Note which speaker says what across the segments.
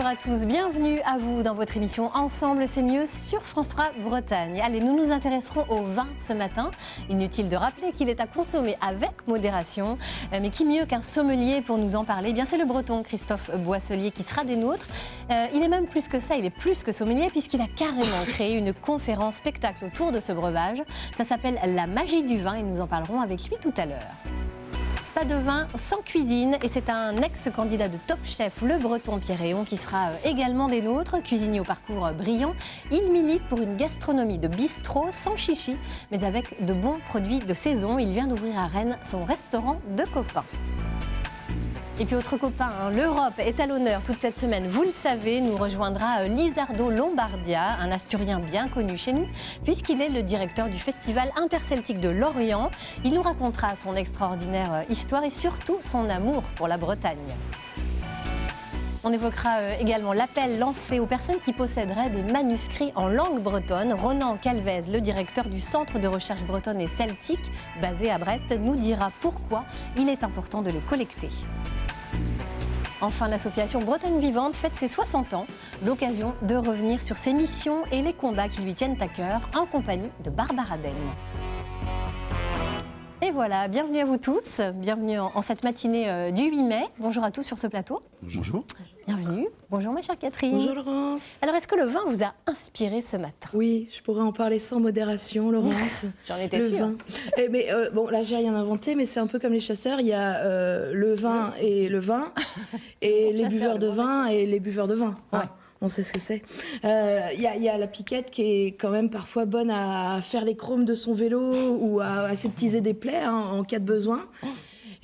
Speaker 1: Bonjour à tous, bienvenue à vous dans votre émission Ensemble c'est mieux sur France 3 Bretagne. Allez, nous nous intéresserons au vin ce matin. Inutile de rappeler qu'il est à consommer avec modération. Mais qui mieux qu'un sommelier pour nous en parler? Eh bien, c'est le breton Christophe Boisselier qui sera des nôtres. Il est même plus que ça, il est plus que sommelier puisqu'il a carrément créé une conférence spectacle autour de ce breuvage. Ça s'appelle La magie du vin et nous en parlerons avec lui tout à l'heure. Pas de vin sans cuisine et c'est un ex-candidat de Top Chef, le breton Pierre Héon, qui sera également des nôtres. Cuisinier au parcours brillant, il milite pour une gastronomie de bistrot sans chichi, mais avec de bons produits de saison. Il vient d'ouvrir à Rennes son restaurant de copains. Et puis autre copain, l'Europe est à l'honneur toute cette semaine. Vous le savez, nous rejoindra Lizardo Lombardia, un Asturien bien connu chez nous, puisqu'il est le directeur du Festival interceltique de Lorient. Il nous racontera son extraordinaire histoire et surtout son amour pour la Bretagne. On évoquera également l'appel lancé aux personnes qui posséderaient des manuscrits en langue bretonne. Ronan Calvez, le directeur du Centre de recherche bretonne et celtique, basé à Brest, nous dira pourquoi il est important de les collecter. Enfin, l'association Bretagne Vivante fête ses 60 ans, l'occasion de revenir sur ses missions et les combats qui lui tiennent à cœur, en compagnie de Barbara Dem. Et voilà, bienvenue à vous tous, bienvenue en cette matinée du 8 mai. Bonjour à tous sur ce plateau.
Speaker 2: Bonjour.
Speaker 1: Bienvenue. Bonjour ma chère Catherine.
Speaker 3: Bonjour Laurence.
Speaker 1: Alors, est-ce que le vin vous a inspiré ce matin?
Speaker 3: Oui, je pourrais en parler sans modération, Laurence.
Speaker 1: J'en étais
Speaker 3: le
Speaker 1: sûre.
Speaker 3: Vin. Mais bon, là, j'ai rien inventé, mais c'est un peu comme les chasseurs. Il y a le vin et le vin, et les buveurs de vin et les buveurs de vin.
Speaker 1: Ouais.
Speaker 3: On sait ce que c'est. Il y a la piquette qui est quand même parfois bonne à faire les chromes de son vélo ou à aseptiser des plaies en cas de besoin.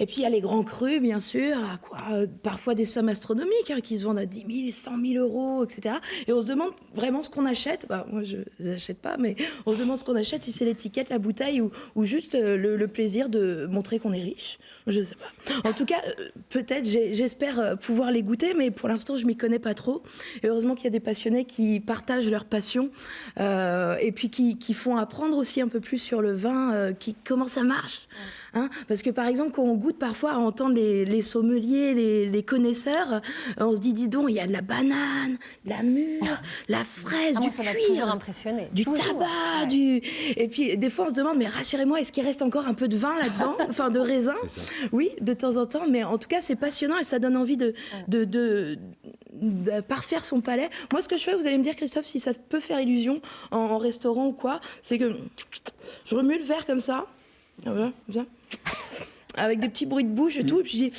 Speaker 3: Et puis il y a les grands crus, bien sûr, à quoi parfois des sommes astronomiques qui se vendent à 10 000, 100 000 euros, etc. Et on se demande vraiment ce qu'on achète. Bah, moi, je ne les achète pas, mais on se demande ce qu'on achète, si c'est l'étiquette, la bouteille ou juste le plaisir de montrer qu'on est riche. Je ne sais pas. En tout cas, peut-être, j'espère pouvoir les goûter, mais pour l'instant, je ne m'y connais pas trop. Et heureusement qu'il y a des passionnés qui partagent leur passion et puis qui font apprendre aussi un peu plus sur le vin, comment ça marche. Parce que par exemple, quand on goûte parfois à entendre les sommeliers, les connaisseurs, on se dit, dis donc, il y a de la banane, de la mûre, la fraise, du
Speaker 1: ça m'a
Speaker 3: cuir,
Speaker 1: toujours impressionné.
Speaker 3: du
Speaker 1: Toujours.
Speaker 3: tabac,
Speaker 1: Ouais.
Speaker 3: Et puis des fois on se demande, mais rassurez-moi, est-ce qu'il reste encore un peu de vin là-dedans, enfin de raisin? Oui, de temps en temps, mais en tout cas c'est passionnant et ça donne envie de parfaire son palais. Moi, ce que je fais, vous allez me dire, Christophe, si ça peut faire illusion en restaurant ou quoi, c'est que je remue le verre comme ça. Bien. Avec des petits bruits de bouche et tout, et puis je dis,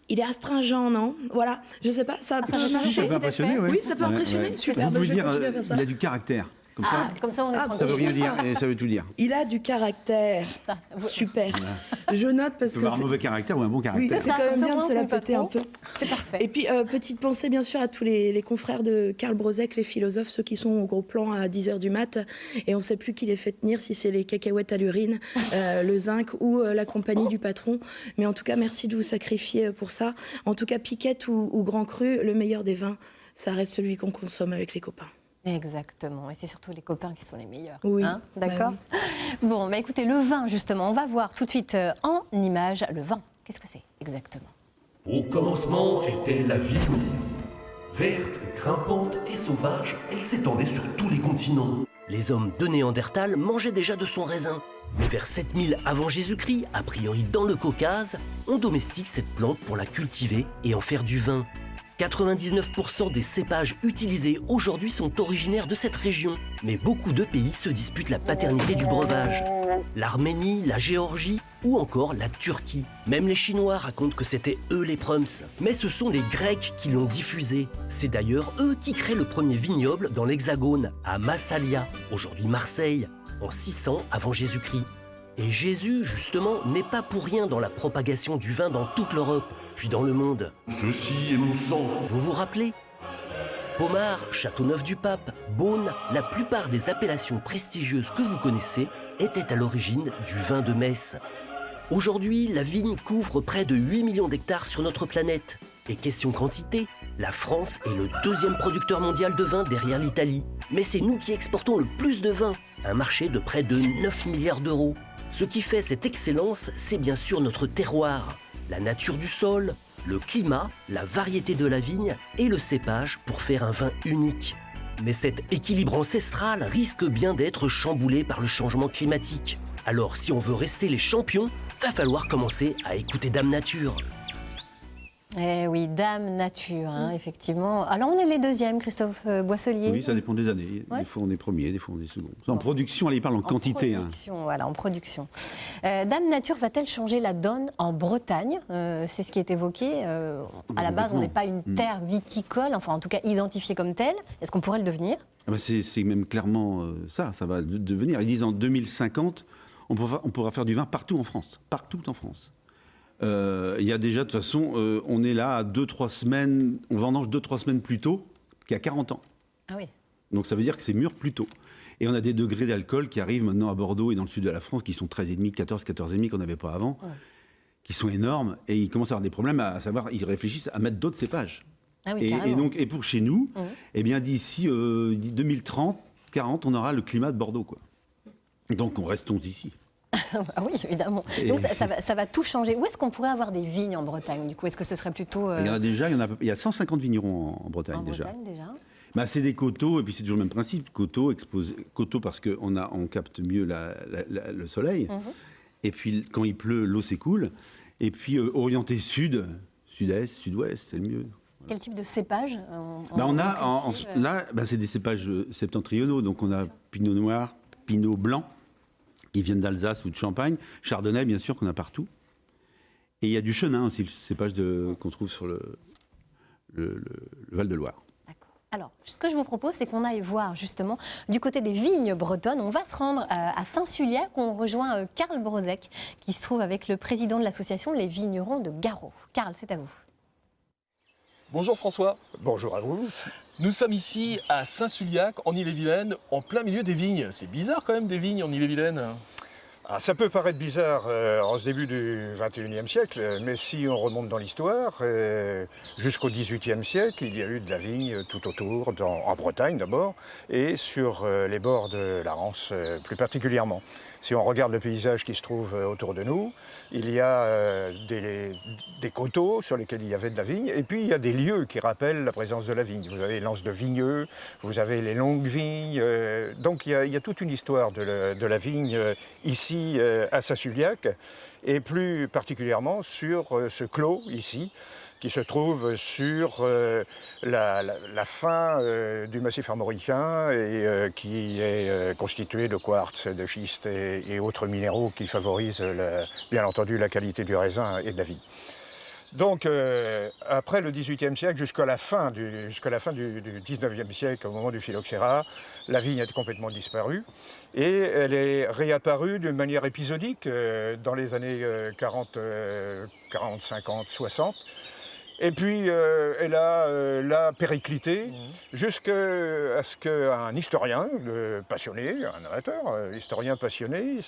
Speaker 3: il est astringent, non? Voilà, je sais pas, ça peut marcher.
Speaker 2: Ça peut impressionner, oui.
Speaker 3: Oui, ça peut impressionner. Super,
Speaker 2: Vous
Speaker 3: je vais
Speaker 2: dire,
Speaker 3: continuer à faire ça.
Speaker 2: il a du caractère. Comme ça,
Speaker 1: Comme ça, on est
Speaker 2: ça
Speaker 1: tranquille.
Speaker 2: veut rien dire et ça veut tout dire.
Speaker 3: Il a du caractère.
Speaker 1: Ça vaut-
Speaker 3: Super. Je note parce
Speaker 2: Ça peut
Speaker 3: que
Speaker 2: avoir un mauvais caractère ou un bon
Speaker 3: oui,
Speaker 2: caractère.
Speaker 3: c'est
Speaker 1: ça,
Speaker 3: quand même
Speaker 1: comme ça,
Speaker 3: bien de
Speaker 1: on
Speaker 3: se la
Speaker 1: s'ennuie pas
Speaker 3: péter un
Speaker 1: trop.
Speaker 3: peu.
Speaker 1: C'est parfait.
Speaker 3: Et puis, petite pensée bien sûr à tous les confrères de Karl Brozek, les philosophes, ceux qui sont au gros plan à 10h du mat, et on ne sait plus qui les fait tenir, si c'est les cacahuètes à l'urine, le zinc ou la compagnie du patron. Mais en tout cas, merci de vous sacrifier pour ça. En tout cas, piquette ou grand cru, le meilleur des vins, ça reste celui qu'on consomme avec les copains.
Speaker 1: Exactement, et c'est surtout les copains qui sont les meilleurs.
Speaker 3: Oui.
Speaker 1: D'accord. Bon, écoutez, le vin, justement, on va voir tout de suite en images le vin. Qu'est-ce que c'est exactement?
Speaker 4: Au commencement était la vie commune. Verte, grimpante et sauvage, elle s'étendait sur tous les continents. Les hommes de Néandertal mangeaient déjà de son raisin. Mais vers 7000 avant Jésus-Christ, a priori dans le Caucase, on domestique cette plante pour la cultiver et en faire du vin. 99% des cépages utilisés aujourd'hui sont originaires de cette région. Mais beaucoup de pays se disputent la paternité du breuvage. L'Arménie, la Géorgie ou encore la Turquie. Même les Chinois racontent que c'était eux les prums. Mais ce sont les Grecs qui l'ont diffusé. C'est d'ailleurs eux qui créent le premier vignoble dans l'Hexagone, à Massalia, aujourd'hui Marseille, en 600 avant Jésus-Christ. Et Jésus, justement, n'est pas pour rien dans la propagation du vin dans toute l'Europe, puis dans le monde. Ceci est mon sang. Vous vous rappelez ? Pommard, Châteauneuf-du-Pape, Beaune, la plupart des appellations prestigieuses que vous connaissez étaient à l'origine du vin de Metz. Aujourd'hui, la vigne couvre près de 8 millions d'hectares sur notre planète. Et question quantité, la France est le deuxième producteur mondial de vin derrière l'Italie. Mais c'est nous qui exportons le plus de vin, un marché de près de 9 milliards d'euros. Ce qui fait cette excellence, c'est bien sûr notre terroir, la nature du sol, le climat, la variété de la vigne et le cépage pour faire un vin unique. Mais cet équilibre ancestral risque bien d'être chamboulé par le changement climatique. Alors si on veut rester les champions, va falloir commencer à écouter Dame Nature.
Speaker 1: Eh oui, Dame Nature, hein, effectivement. Alors on est les deuxièmes, Christophe Boisselier.
Speaker 2: Oui, ça dépend des années.
Speaker 1: Ouais.
Speaker 2: Des fois on est premier, des fois on est second. En production, elle y parle en quantité.
Speaker 1: En production, voilà, en production. Dame Nature va-t-elle changer la donne en Bretagne? C'est ce qui est évoqué. À la base, on n'est pas une terre viticole, enfin en tout cas identifiée comme telle. Est-ce qu'on pourrait le devenir?
Speaker 2: C'est même clairement ça va devenir. Ils disent en 2050, on pourra faire du vin partout en France. Partout en France. Il y a déjà, de toute façon, on est là à 2-3 semaines, on vendange 2-3 semaines plus tôt qu'il y a 40 ans.
Speaker 1: Ah oui.
Speaker 2: Donc ça veut dire que c'est mûr plus tôt. Et on a des degrés d'alcool qui arrivent maintenant à Bordeaux et dans le sud de la France qui sont 13,5, 14,5 qu'on n'avait pas avant, qui sont énormes. Et ils commencent à avoir des problèmes à savoir, ils réfléchissent à mettre d'autres cépages.
Speaker 1: Ah oui,
Speaker 2: et pour chez nous, eh bien d'ici 2030, 40, on aura le climat de Bordeaux, quoi. Donc on restons ici.
Speaker 1: Ah oui, évidemment. Donc ça va tout changer. Où est-ce qu'on pourrait avoir des vignes en Bretagne, du coup? Est-ce que ce serait plutôt...
Speaker 2: Il y en a déjà, il y a 150 vignerons en Bretagne déjà. Bah, c'est des coteaux, et puis c'est toujours le même principe. Coteaux parce qu'on capte mieux le soleil. Et puis quand il pleut, l'eau s'écoule. Et puis orienté sud, sud-est, sud-ouest, c'est le mieux.
Speaker 1: Quel type de cépage
Speaker 2: Là, c'est des cépages septentrionaux. Donc on a pinot noir, pinot blanc, qui viennent d'Alsace ou de Champagne. Chardonnay, bien sûr, qu'on a partout. Et il y a du chenin aussi, le cépage qu'on trouve sur le Val-de-Loire.
Speaker 1: D'accord. Alors, ce que je vous propose, c'est qu'on aille voir justement du côté des vignes bretonnes. On va se rendre à Saint-Suliac, où on rejoint Karl Brozek, qui se trouve avec le président de l'association Les Vignerons de Garot. Karl, c'est à vous.
Speaker 5: Bonjour François.
Speaker 6: Bonjour à vous.
Speaker 5: Nous sommes ici à Saint-Suliac, en Ille-et-Vilaine, en plein milieu des vignes. C'est bizarre quand même des vignes en Ille-et-Vilaine.
Speaker 6: Ah, ça peut paraître bizarre en ce début du XXIe siècle, mais si on remonte dans l'histoire, jusqu'au XVIIIe siècle, il y a eu de la vigne tout autour, en Bretagne d'abord, et sur les bords de la Rance plus particulièrement. Si on regarde le paysage qui se trouve autour de nous, il y a des coteaux sur lesquels il y avait de la vigne, et puis il y a des lieux qui rappellent la présence de la vigne. Vous avez l'anse de Vigneux, vous avez les longues vignes, donc il y a toute une histoire de la vigne ici à Saint-Suliac, et plus particulièrement sur ce clos ici, qui se trouve sur la fin du massif armoricain et qui est constitué de quartz, de schiste et autres minéraux qui favorisent bien entendu la qualité du raisin et de la vigne. Donc après le XVIIIe siècle jusqu'à la fin du XIXe siècle, au moment du phylloxéra, la vigne a complètement disparu et elle est réapparue d'une manière épisodique dans les années 40, 50, 60. Et puis elle a périclité jusqu'à ce qu'un historien passionné, un amateur, historien passionné,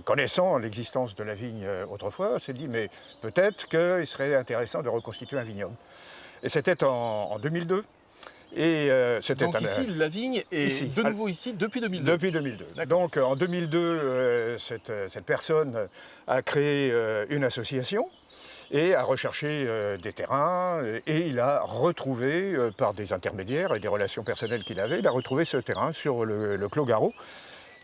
Speaker 6: connaissant l'existence de la vigne autrefois, s'est dit mais peut-être qu'il serait intéressant de reconstituer un vignoble. Et c'était en 2002. Et
Speaker 5: donc ici, la vigne est de nouveau ici depuis 2002.
Speaker 6: Depuis 2002. Donc en 2002, cette personne a créé une association et a recherché des terrains, et il a retrouvé, par des intermédiaires et des relations personnelles qu'il avait, il a retrouvé ce terrain sur le Clos Garot,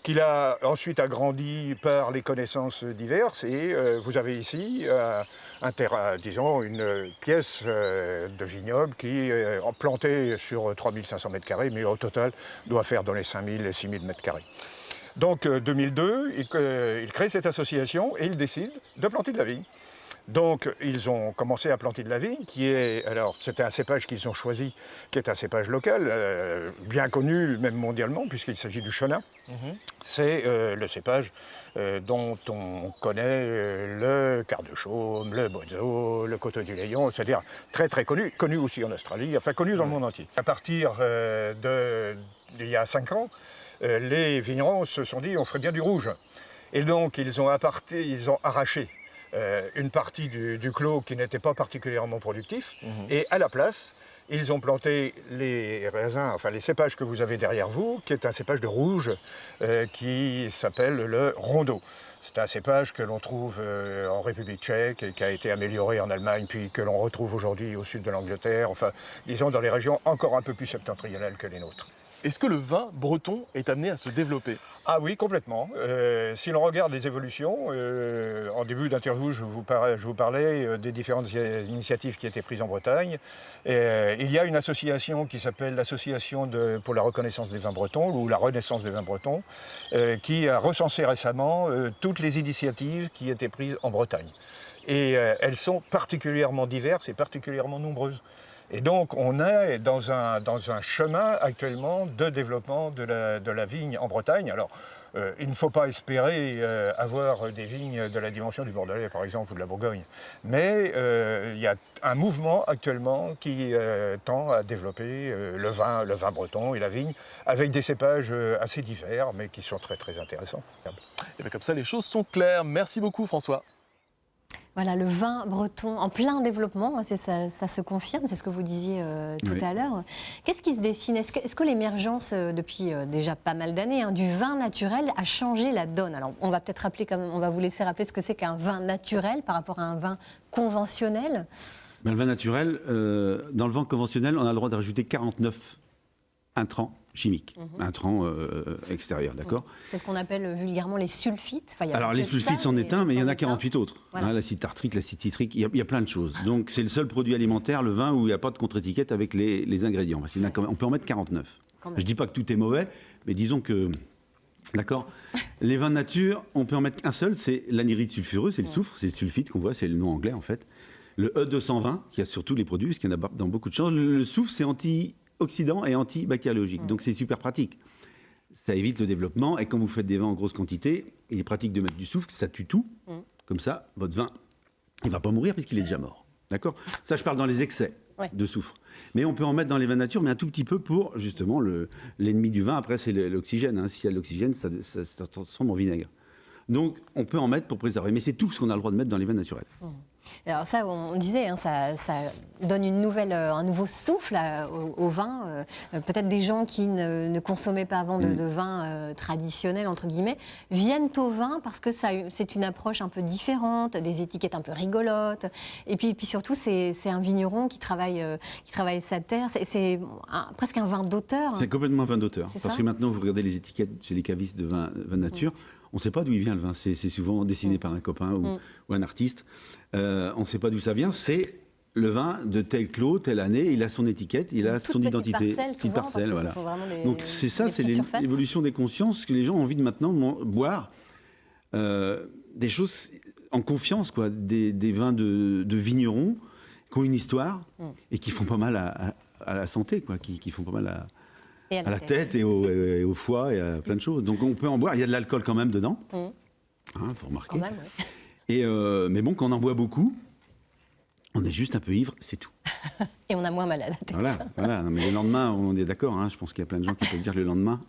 Speaker 6: qu'il a ensuite agrandi par les connaissances diverses, et vous avez ici un terrain, disons une pièce de vignoble qui est plantée sur 3500 m², mais au total doit faire dans les 5000 et 6000 m². Donc 2002, il crée cette association et il décide de planter de la vigne. Donc, ils ont commencé à planter de la vigne, c'était un cépage qu'ils ont choisi, qui est un cépage local, bien connu, même mondialement, puisqu'il s'agit du chenin. C'est le cépage dont on connaît le quart de chaume, le Bozzo, le coteau du Layon, c'est-à-dire très très connu aussi en Australie, enfin connu dans le monde entier. À partir d'il y a 5 ans, les vignerons se sont dit on ferait bien du rouge. Et donc, ils ont arraché une partie du clos qui n'était pas particulièrement productif, et à la place, ils ont planté les raisins, enfin les cépages que vous avez derrière vous, qui est un cépage de rouge qui s'appelle le Rondeau. C'est un cépage que l'on trouve en République tchèque et qui a été amélioré en Allemagne, puis que l'on retrouve aujourd'hui au sud de l'Angleterre, enfin, disons dans les régions encore un peu plus septentrionales que les nôtres.
Speaker 5: Est-ce que le vin breton est amené à se développer ?
Speaker 6: Ah oui, complètement. Si l'on regarde les évolutions, en début d'interview, je vous parlais des différentes initiatives qui étaient prises en Bretagne. Il y a une association qui s'appelle l'Association pour la reconnaissance des vins bretons, ou la Renaissance des vins bretons, qui a recensé récemment toutes les initiatives qui étaient prises en Bretagne. Et elles sont particulièrement diverses et particulièrement nombreuses. Et donc, on est dans un chemin actuellement de développement de la vigne en Bretagne. Alors, il ne faut pas espérer avoir des vignes de la dimension du Bordelais, par exemple, ou de la Bourgogne. Mais il y a un mouvement actuellement qui tend à développer le vin breton et la vigne, avec des cépages assez divers, mais qui sont très, très intéressants.
Speaker 5: Et bien comme ça, les choses sont claires. Merci beaucoup, François.
Speaker 1: Voilà, le vin breton en plein développement, ça se confirme, c'est ce que vous disiez tout à l'heure. Qu'est-ce qui se dessine ? Est-ce que l'émergence, depuis déjà pas mal d'années, du vin naturel a changé la donne ? Alors, on va peut-être rappeler, on va vous laisser rappeler ce que c'est qu'un vin naturel par rapport à un vin conventionnel.
Speaker 2: Ben, le vin naturel, dans le vin conventionnel, on a le droit de rajouter 49 intrants chimiques, intrants extérieurs, d'accord ?
Speaker 1: C'est ce qu'on appelle vulgairement les sulfites. Enfin,
Speaker 2: alors les sulfites c'en est un, mais il y en a 48 autres.
Speaker 1: Voilà.
Speaker 2: Hein, l'acide tartrique, l'acide citrique, il y a plein de choses. Donc c'est le seul produit alimentaire, le vin, où il n'y a pas de contre-étiquette avec les ingrédients. Parce qu'il y en a quand même, on peut en mettre 49. Je ne dis pas que tout est mauvais, mais disons que... D'accord. Les vins de nature, on peut en mettre qu'un seul, c'est l'anhydride sulfureux, c'est le soufre, c'est le sulfite qu'on voit, c'est le nom anglais en fait. Le E220, qui a sur tous les produits, parce qu'il y en a dans beaucoup de choses. Le soufre, c'est antioxydant et antibactériologique, donc c'est super pratique. Ça évite le développement, et quand vous faites des vins en grosse quantité, il est pratique de mettre du soufre, ça tue tout. Comme ça, votre vin, il ne va pas mourir puisqu'il est déjà mort. D'accord ? Ça, je parle dans les excès de soufre. Mais on peut en mettre dans les vins nature, mais un tout petit peu pour, justement, l'ennemi du vin, après, c'est l'oxygène. Hein. S'il y a de l'oxygène, ça se transforme en vinaigre. Donc, on peut en mettre pour préserver. Mais c'est tout ce qu'on a le droit de mettre dans les vins naturels.
Speaker 1: Alors ça, on disait, ça donne un nouveau souffle au vin. Peut-être des gens qui ne consommaient pas avant de vin traditionnel, entre guillemets, viennent au vin parce que c'est une approche un peu différente, des étiquettes un peu rigolotes. Et puis surtout, c'est un vigneron qui travaille sa terre. C'est presque un vin d'auteur.
Speaker 2: C'est complètement un vin d'auteur. Parce que maintenant, vous regardez les étiquettes chez les cavistes de vin nature, on ne sait pas d'où il vient le vin. C'est souvent dessiné par un copain ou un artiste. On ne sait pas d'où ça vient. C'est le vin de tel clos, telle année. Il a son étiquette, il a son identité.
Speaker 1: Petite parcelle, voilà.
Speaker 2: Donc c'est ça, c'est l'évolution des consciences, que les gens ont envie de maintenant boire des choses en confiance, quoi, des vins de vignerons qui ont une histoire et qui font pas mal à la santé, quoi, qui font pas mal à la tête et au foie et à plein de choses. Donc on peut en boire. Il y a de l'alcool quand même dedans. Faut remarquer.
Speaker 1: Quand même,
Speaker 2: mais bon, quand on en boit beaucoup, on est juste un peu ivre, c'est tout.
Speaker 1: Et on a moins mal à la tête.
Speaker 2: Voilà. Non, mais le lendemain, on est d'accord. Hein, je pense qu'il y a plein de gens qui peuvent dire le lendemain.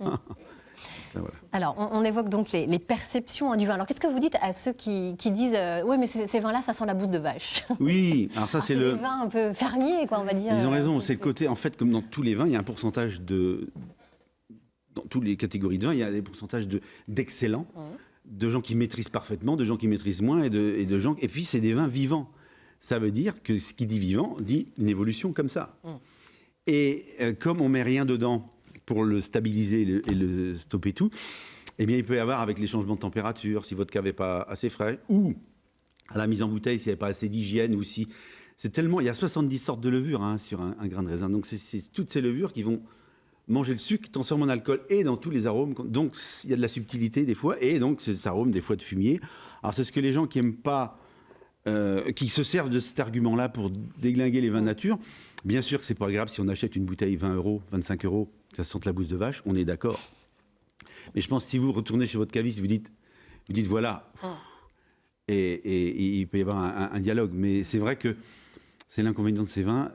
Speaker 2: Voilà.
Speaker 1: Alors, on évoque donc les perceptions du vin. Alors, qu'est-ce que vous dites à ceux qui disent oui, mais ces vins-là, ça sent la bouse de vache?
Speaker 2: Oui, alors ça, c'est
Speaker 1: des vins un peu fermiers, quoi, on va dire.
Speaker 2: Ils ont raison. C'est le côté, en fait, comme dans tous les vins, il y a un pourcentage dans toutes les catégories de vins, il y a des pourcentages d'excellents, de gens qui maîtrisent parfaitement, de gens qui maîtrisent moins, et de gens. Et puis, c'est des vins vivants. Ça veut dire que ce qui dit vivant dit une évolution comme ça. Et comme on met rien dedans pour le stabiliser et le stopper tout, eh bien, il peut y avoir, avec les changements de température, si votre cave n'est pas assez frais, ou à la mise en bouteille, s'il n'y avait pas assez d'hygiène, ou si... C'est tellement... Il y a 70 sortes de levures sur un grain de raisin. Donc, c'est toutes ces levures qui vont manger le sucre, transformer en alcool, et dans tous les arômes. Donc, il y a de la subtilité, des fois, et donc, ces arômes, des fois, de fumier. Alors, c'est ce que les gens qui n'aiment pas... qui se servent de cet argument-là pour déglinguer les vins de nature. Bien sûr que c'est pas agréable si on achète une bouteille 20 €, 25 €, ça sente la bouse de vache, on est d'accord. Mais je pense que si vous retournez chez votre caviste, vous dites voilà, et il peut y avoir un dialogue. Mais c'est vrai que c'est l'inconvénient de ces vins,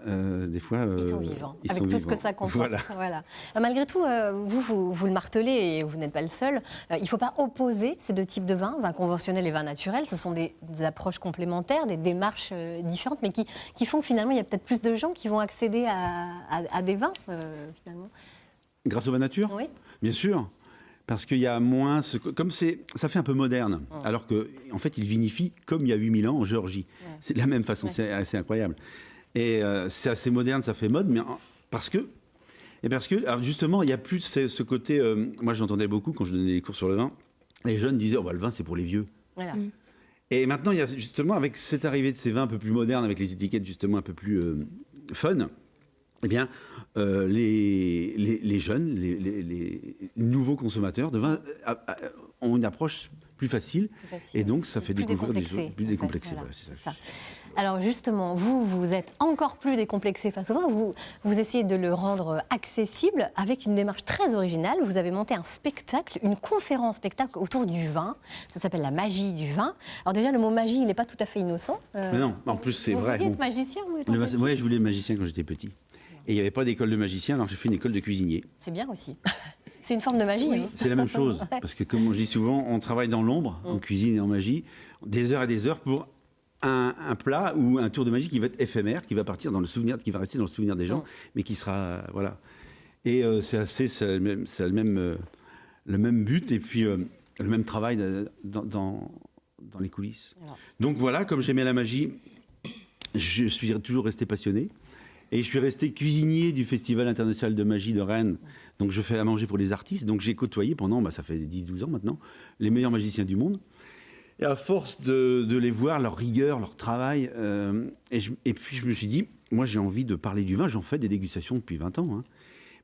Speaker 2: des fois...
Speaker 1: ils sont vivants, avec tout ce que ça comporte. Voilà. Alors, malgré tout, vous le martelez, et vous n'êtes pas le seul, il ne faut pas opposer ces deux types de vins conventionnels et vins naturels. Ce sont des approches complémentaires, des démarches différentes, mais qui font que finalement, il y a peut-être plus de gens qui vont accéder à des vins, finalement.
Speaker 2: Grâce aux vins nature ?
Speaker 1: Oui.
Speaker 2: Bien sûr. Parce qu'il y a moins... ça fait un peu moderne. Alors qu'en en fait, il vinifie comme il y a 8000 ans en Géorgie. Ouais. C'est de la même façon, c'est assez incroyable. Et c'est assez moderne, ça fait mode, mais parce que, alors justement, il n'y a plus ce côté... moi, j'entendais beaucoup quand je donnais des cours sur le vin. Les jeunes disaient, le vin, c'est pour les vieux. Voilà. Et maintenant, il y a justement, avec cette arrivée de ces vins un peu plus modernes, avec les étiquettes justement un peu plus fun, eh bien, les jeunes, les nouveaux consommateurs de vin ont une approche plus facile. Et donc, ça fait découvrir des choses plus décomplexées. Voilà, c'est ça.
Speaker 1: Alors justement, vous êtes encore plus décomplexé face au vin. Vous essayez de le rendre accessible avec une démarche très originale. Vous avez monté un spectacle, une conférence-spectacle autour du vin. Ça s'appelle la magie du vin. Alors déjà, le mot magie, il n'est pas tout à fait innocent.
Speaker 2: Mais non, en plus c'est vrai.
Speaker 1: Vous vouliez être magicien,
Speaker 2: Oui, je voulais être magicien quand j'étais petit. Et il n'y avait pas d'école de magicien, alors j'ai fait une école de cuisinier.
Speaker 1: C'est bien aussi. C'est une forme de magie. Oui.
Speaker 2: C'est la même chose. Parce que comme je dis souvent, on travaille dans l'ombre, en cuisine et en magie, des heures et des heures pour un plat ou un tour de magie qui va être éphémère, qui va partir dans le souvenir, qui va rester dans le souvenir des gens, mais qui sera... voilà. Et c'est le même but et puis le même travail dans les coulisses. Alors. Donc voilà, comme j'aimais la magie, je suis toujours resté passionné. Et je suis resté cuisinier du Festival international de magie de Rennes. Donc je fais à manger pour les artistes. Donc j'ai côtoyé pendant, ça fait 10-12 ans maintenant, les meilleurs magiciens du monde. Et à force de les voir, leur rigueur, leur travail, et puis je me suis dit, moi j'ai envie de parler du vin, j'en fais des dégustations depuis 20 ans,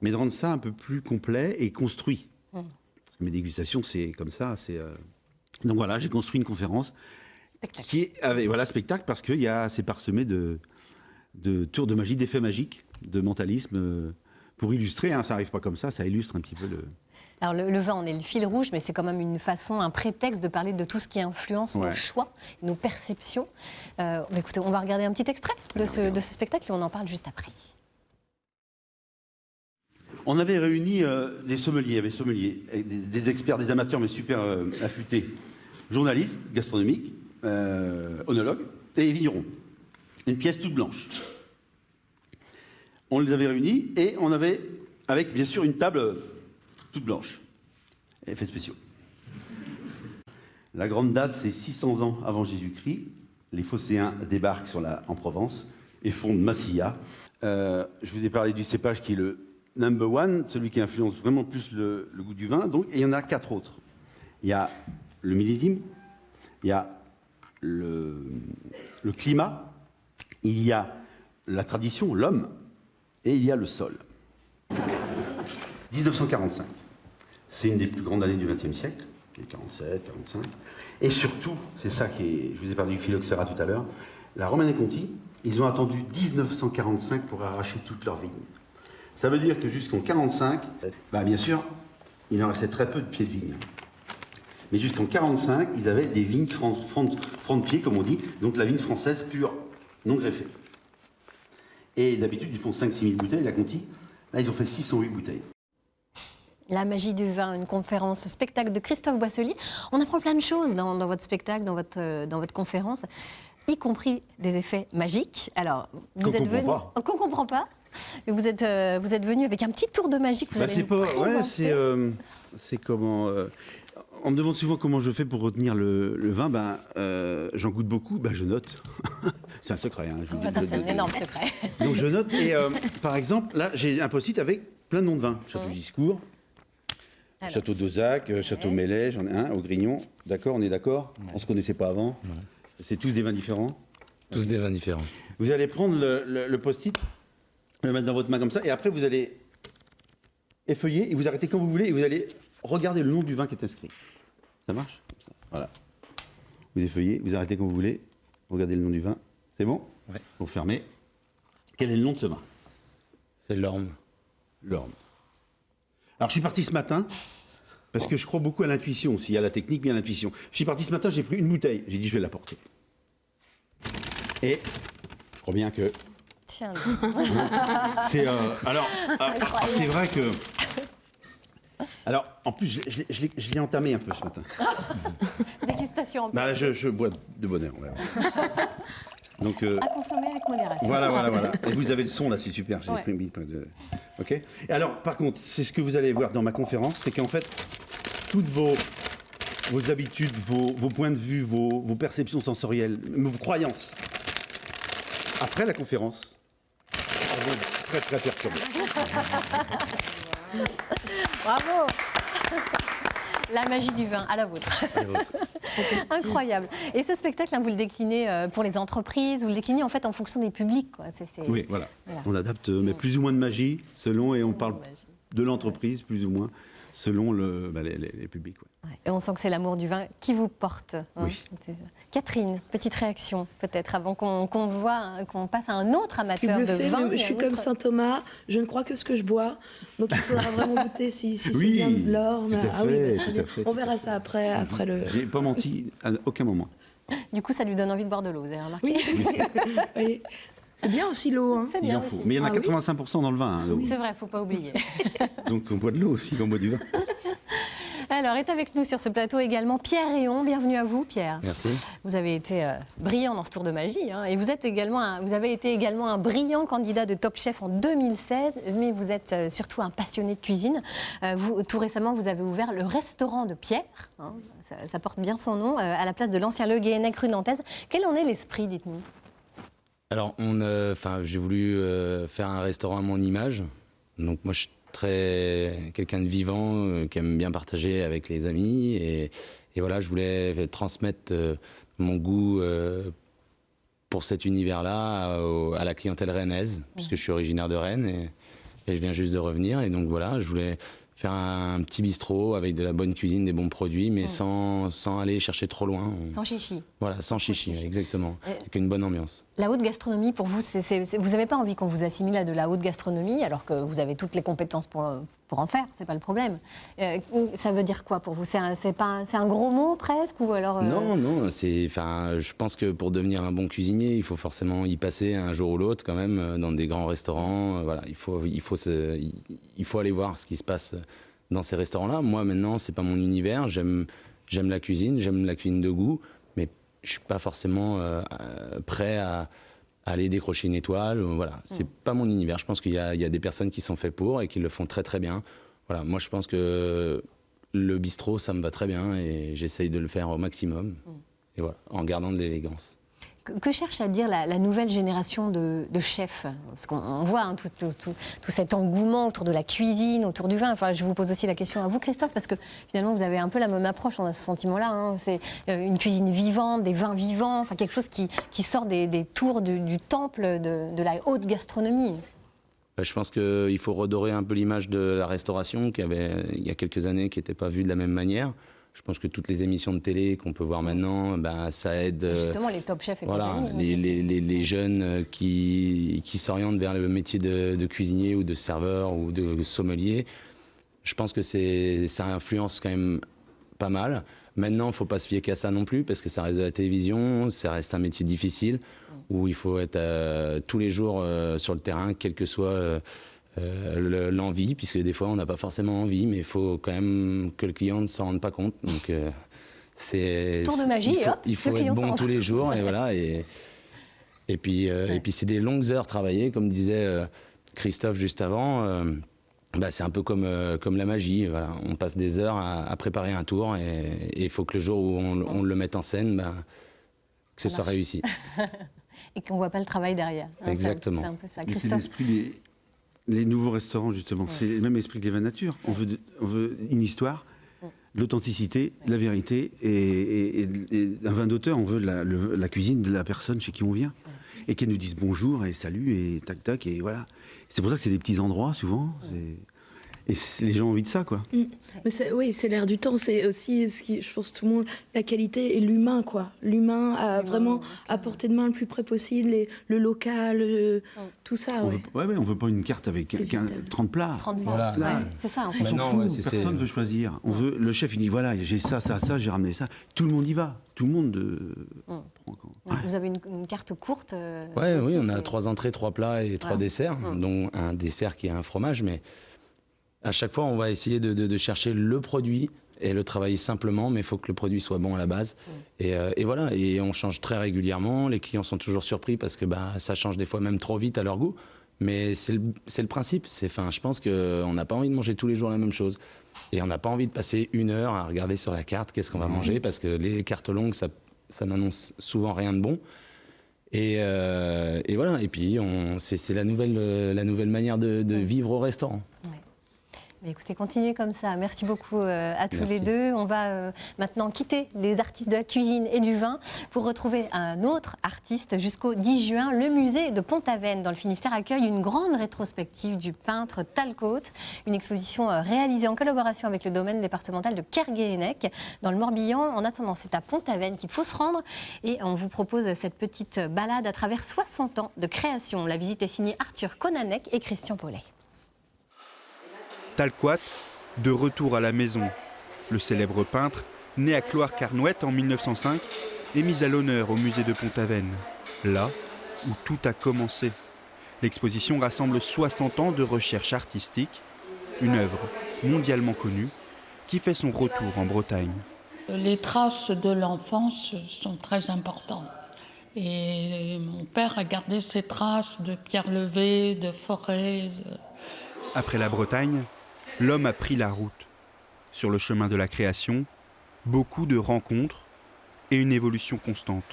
Speaker 2: mais de rendre ça un peu plus complet et construit. Parce que mes dégustations, c'est comme ça. Donc voilà, j'ai construit une conférence spectacle, parce que c'est parsemé de tours de magie, d'effets magiques, de mentalisme, pour illustrer, ça n'arrive pas comme ça illustre un petit peu le...
Speaker 1: Alors le vin, on est le fil rouge, mais c'est quand même une façon, un prétexte de parler de tout ce qui influence nos choix, nos perceptions. Écoutez, on va regarder un petit extrait de ce spectacle et on en parle juste après.
Speaker 2: On avait réuni des sommeliers, des experts, des amateurs, mais super affûtés, journalistes, gastronomiques, œnologues et vignerons. Une pièce toute blanche. On les avait réunis et on avait, avec bien sûr une table toute blanche. Effets spéciaux. La grande date, c'est 600 ans avant Jésus-Christ. Les Phocéens débarquent en Provence et fondent Massilia. Je vous ai parlé du cépage qui est le number one, celui qui influence vraiment plus le goût du vin. Donc, et il y en a 4 autres. Il y a le millésime, il y a le climat, il y a la tradition, l'homme, et il y a le sol. 1945, c'est une des plus grandes années du XXe siècle, 47, 45. Et surtout, c'est ça je vous ai parlé du phylloxéra tout à l'heure, la Romanée Conti, ils ont attendu 1945 pour arracher toutes leurs vignes. Ça veut dire que jusqu'en 45, bien sûr, il en restait très peu de pieds de vigne. Mais jusqu'en 45, ils avaient des vignes franc de pied, comme on dit, donc la vigne française pure, non greffée. Et d'habitude, ils font 5-6 000 bouteilles, la Conti. Là, ils ont fait 608 bouteilles.
Speaker 1: La magie du vin, une conférence spectacle de Christophe Boisselier. On apprend plein de choses dans votre spectacle, dans votre conférence, y compris des effets magiques. Alors, vous êtes venu... Qu'on ne comprend pas. Vous êtes venu avec un petit tour de magie que vous allez nous présenter.
Speaker 2: C'est comment... on me demande souvent comment je fais pour retenir le vin. J'en goûte beaucoup, je note. C'est un secret.
Speaker 1: Ça, c'est un énorme secret.
Speaker 2: Donc je note. Et par exemple, là, j'ai un post-it avec plein de noms de vins. Château Giscourt, Château d'Ozac, Château Mellet, j'en ai un, au Grignon. D'accord, on est d'accord? On ne se connaissait pas avant. C'est tous des vins différents?
Speaker 7: Tous des vins différents.
Speaker 2: Vous allez prendre le post-it, le mettre dans votre main comme ça, et après vous allez effeuiller, et vous arrêtez quand vous voulez, et vous allez regarder le nom du vin qui est inscrit. Ça marche? Voilà. Vous effeuillez, vous arrêtez quand vous voulez, vous regardez le nom du vin. C'est bon?
Speaker 7: Oui.
Speaker 2: Vous fermez. Quel est le nom de ce vin?
Speaker 7: C'est l'Orme.
Speaker 2: L'Orme. Alors je suis parti ce matin, parce que je crois beaucoup à l'intuition aussi, à la technique, bien à l'intuition. Je suis parti ce matin, j'ai pris une bouteille, j'ai dit je vais la porter. Et je crois bien que...
Speaker 1: Tiens.
Speaker 2: C'est c'est vrai que... Alors, en plus, je l'ai entamé un peu ce matin.
Speaker 1: Dégustation en plus.
Speaker 2: Je bois de bonne heure. Donc,
Speaker 1: à consommer avec modération.
Speaker 2: Voilà. Et vous avez le son là, c'est super. J'ai pris plein de... OK. Et alors, par contre, c'est ce que vous allez voir dans ma conférence, c'est qu'en fait, toutes vos habitudes, vos points de vue, vos perceptions sensorielles, vos croyances. Après la conférence, on va très très perturbé.
Speaker 1: Bravo. La magie du vin, à la vôtre. Incroyable. Et ce spectacle, vous le déclinez pour les entreprises, vous le déclinez en fait en fonction des publics, quoi.
Speaker 2: Oui, voilà. On adapte, mais plus ou moins de magie, selon, et on parle de l'entreprise, plus ou moins, selon les publics. Ouais.
Speaker 1: Et on sent que c'est l'amour du vin qui vous porte.
Speaker 2: Oui.
Speaker 1: Catherine, petite réaction peut-être avant qu'on passe à un autre amateur de vin.
Speaker 3: Je suis comme Saint Thomas, je ne crois que ce que je bois, donc il faudra vraiment goûter si c'est bien de l'or.
Speaker 2: Tout à fait.
Speaker 3: On verra ça après le...
Speaker 2: J'ai pas menti à aucun moment.
Speaker 1: Du coup, ça lui donne envie de boire de l'eau, vous avez remarqué?
Speaker 3: Oui. C'est bien aussi l'eau. Hein.
Speaker 2: Il en faut. Mais il y en a 85% dans le vin. Hein,
Speaker 1: c'est vrai, il ne faut pas oublier.
Speaker 2: Donc on boit de l'eau aussi quand on boit du vin.
Speaker 1: Alors, est avec nous sur ce plateau également Pierre Réon. Bienvenue à vous, Pierre.
Speaker 7: Merci.
Speaker 1: Vous avez été brillant dans ce tour de magie. Hein, et vous avez été également un brillant candidat de Top Chef en 2016. Mais vous êtes surtout un passionné de cuisine. Tout récemment, vous avez ouvert le restaurant de Pierre. Hein, ça porte bien son nom, à la place de l'ancien Le Guéhenec rue Nantaise. Quel en est l'esprit, dites-nous?
Speaker 7: Alors, j'ai voulu faire un restaurant à mon image. Donc moi, je suis quelqu'un de vivant, qui aime bien partager avec les amis. Et voilà, je voulais transmettre mon goût pour cet univers-là à la clientèle rennaise, puisque je suis originaire de Rennes et je viens juste de revenir. Et donc voilà, je voulais faire un petit bistrot avec de la bonne cuisine, des bons produits, mais sans aller chercher trop loin.
Speaker 1: Sans chichi.
Speaker 7: Voilà, sans chichi, exactement. Avec une bonne ambiance.
Speaker 1: La haute gastronomie, pour vous, vous n'avez pas envie qu'on vous assimile à de la haute gastronomie, alors que vous avez toutes les compétences pour en faire, c'est pas le problème. Ça veut dire quoi pour vous? C'est un gros mot presque ou alors
Speaker 7: Non, je pense que pour devenir un bon cuisinier, il faut forcément y passer un jour ou l'autre quand même dans des grands restaurants. Voilà, il faut aller voir ce qui se passe dans ces restaurants-là. Moi maintenant, c'est pas mon univers. J'aime la cuisine de goût, mais je suis pas forcément prêt à aller décrocher une étoile, voilà, c'est pas mon univers. Je pense qu'il y a des personnes qui sont faites pour et qui le font très très bien. Voilà, moi je pense que le bistrot, ça me va très bien et j'essaye de le faire au maximum. Et voilà, en gardant de l'élégance.
Speaker 1: Que cherche à dire la nouvelle génération de chefs? Parce qu'on voit tout cet engouement autour de la cuisine, autour du vin. Enfin, je vous pose aussi la question à vous, Christophe, parce que finalement, vous avez un peu la même approche, on a ce sentiment-là. Hein. C'est une cuisine vivante, des vins vivants, enfin, quelque chose qui sort des tours du temple de la haute gastronomie.
Speaker 7: Je pense qu'il faut redorer un peu l'image de la restauration, qui avait, il y a quelques années, qui n'était pas vue de la même manière. Je pense que toutes les émissions de télé qu'on peut voir maintenant, ça aide.
Speaker 1: Justement, les top chefs et
Speaker 7: compagnie. Les jeunes qui s'orientent vers le métier de cuisinier ou de serveur ou de sommelier, je pense que ça influence quand même pas mal. Maintenant, il ne faut pas se fier qu'à ça non plus, parce que ça reste de la télévision, ça reste un métier difficile, où il faut être tous les jours sur le terrain, quelle que soit l'envie, puisque des fois on n'a pas forcément envie, mais il faut quand même que le client ne s'en rende pas compte. Donc c'est
Speaker 1: tour de magie.
Speaker 7: Il faut être bon tous les jours et voilà. Et puis c'est des longues heures travaillées, comme disait Christophe juste avant. C'est un peu comme la magie. Voilà. On passe des heures à préparer un tour et il faut que le jour où on le mette en scène, que ce soit réussi.
Speaker 1: Et qu'on ne voit pas le travail derrière.
Speaker 7: Exactement.
Speaker 1: C'est un peu ça.
Speaker 2: C'est l'esprit les nouveaux restaurants, justement. C'est le même esprit que les vins nature. On veut une histoire, l'authenticité, la vérité. Et un vin d'auteur, on veut la cuisine de la personne chez qui on vient. Et qu'elle nous dise bonjour et salut et tac tac. Et voilà. C'est pour ça que c'est des petits endroits, souvent. Et les gens ont envie de ça, quoi.
Speaker 3: Mais oui, c'est l'air du temps. C'est aussi ce qui, je pense, tout le monde, la qualité et l'humain, quoi. L'humain a vraiment à portée de main le plus près possible, le local, tout ça.
Speaker 2: On veut pas une carte avec 30 plats.
Speaker 1: 30
Speaker 7: plats.
Speaker 1: Voilà. C'est ça, en fait.
Speaker 2: Personne ne veut choisir. Le chef, il dit voilà, j'ai ça, j'ai ramené ça. Tout le monde y va. Tout le monde prend.
Speaker 1: Vous avez une carte courte
Speaker 7: Oui, on a 3 entrées, 3 plats et 3 desserts, dont un dessert qui est un fromage, mais à chaque fois, on va essayer de chercher le produit et le travailler simplement, mais il faut que le produit soit bon à la base. Et voilà, et on change très régulièrement. Les clients sont toujours surpris parce que ça change des fois même trop vite à leur goût. Mais c'est le principe. Je pense qu'on n'a pas envie de manger tous les jours la même chose. Et on n'a pas envie de passer 1 heure à regarder sur la carte qu'est-ce qu'on va manger, parce que les cartes longues, ça n'annonce souvent rien de bon. Et voilà. Et puis, c'est la nouvelle manière de vivre au restaurant.
Speaker 1: Ouais. Mais écoutez, continuez comme ça. Merci beaucoup à tous les deux. On va maintenant quitter les artistes de la cuisine et du vin pour retrouver un autre artiste jusqu'au 10 juin. Le musée de Pont-Aven dans le Finistère accueille une grande rétrospective du peintre Talcott, une exposition réalisée en collaboration avec le domaine départemental de Kerguéhennec dans le Morbihan. En attendant, c'est à Pont-Aven qu'il faut se rendre et on vous propose cette petite balade à travers 60 ans de création. La visite est signée Arthur Konanek et Christian Paulet.
Speaker 8: Talcott, de retour à la maison. Le célèbre peintre, né à Cloire-Carnouët en 1905, est mis à l'honneur au musée de Pont-Aven, là où tout a commencé. L'exposition rassemble 60 ans de recherche artistique, une œuvre mondialement connue qui fait son retour en Bretagne.
Speaker 9: Les traces de l'enfance sont très importantes. Et mon père a gardé ces traces de pierres levées, de forêts.
Speaker 8: Après la Bretagne, l'homme a pris la route. Sur le chemin de la création, beaucoup de rencontres et une évolution constante.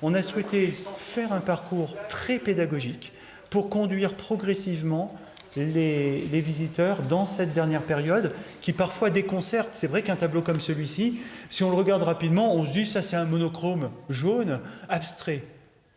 Speaker 10: On a souhaité faire un parcours très pédagogique pour conduire progressivement les visiteurs dans cette dernière période qui parfois déconcerte. C'est vrai qu'un tableau comme celui-ci, si on le regarde rapidement, on se dit ça c'est un monochrome jaune abstrait.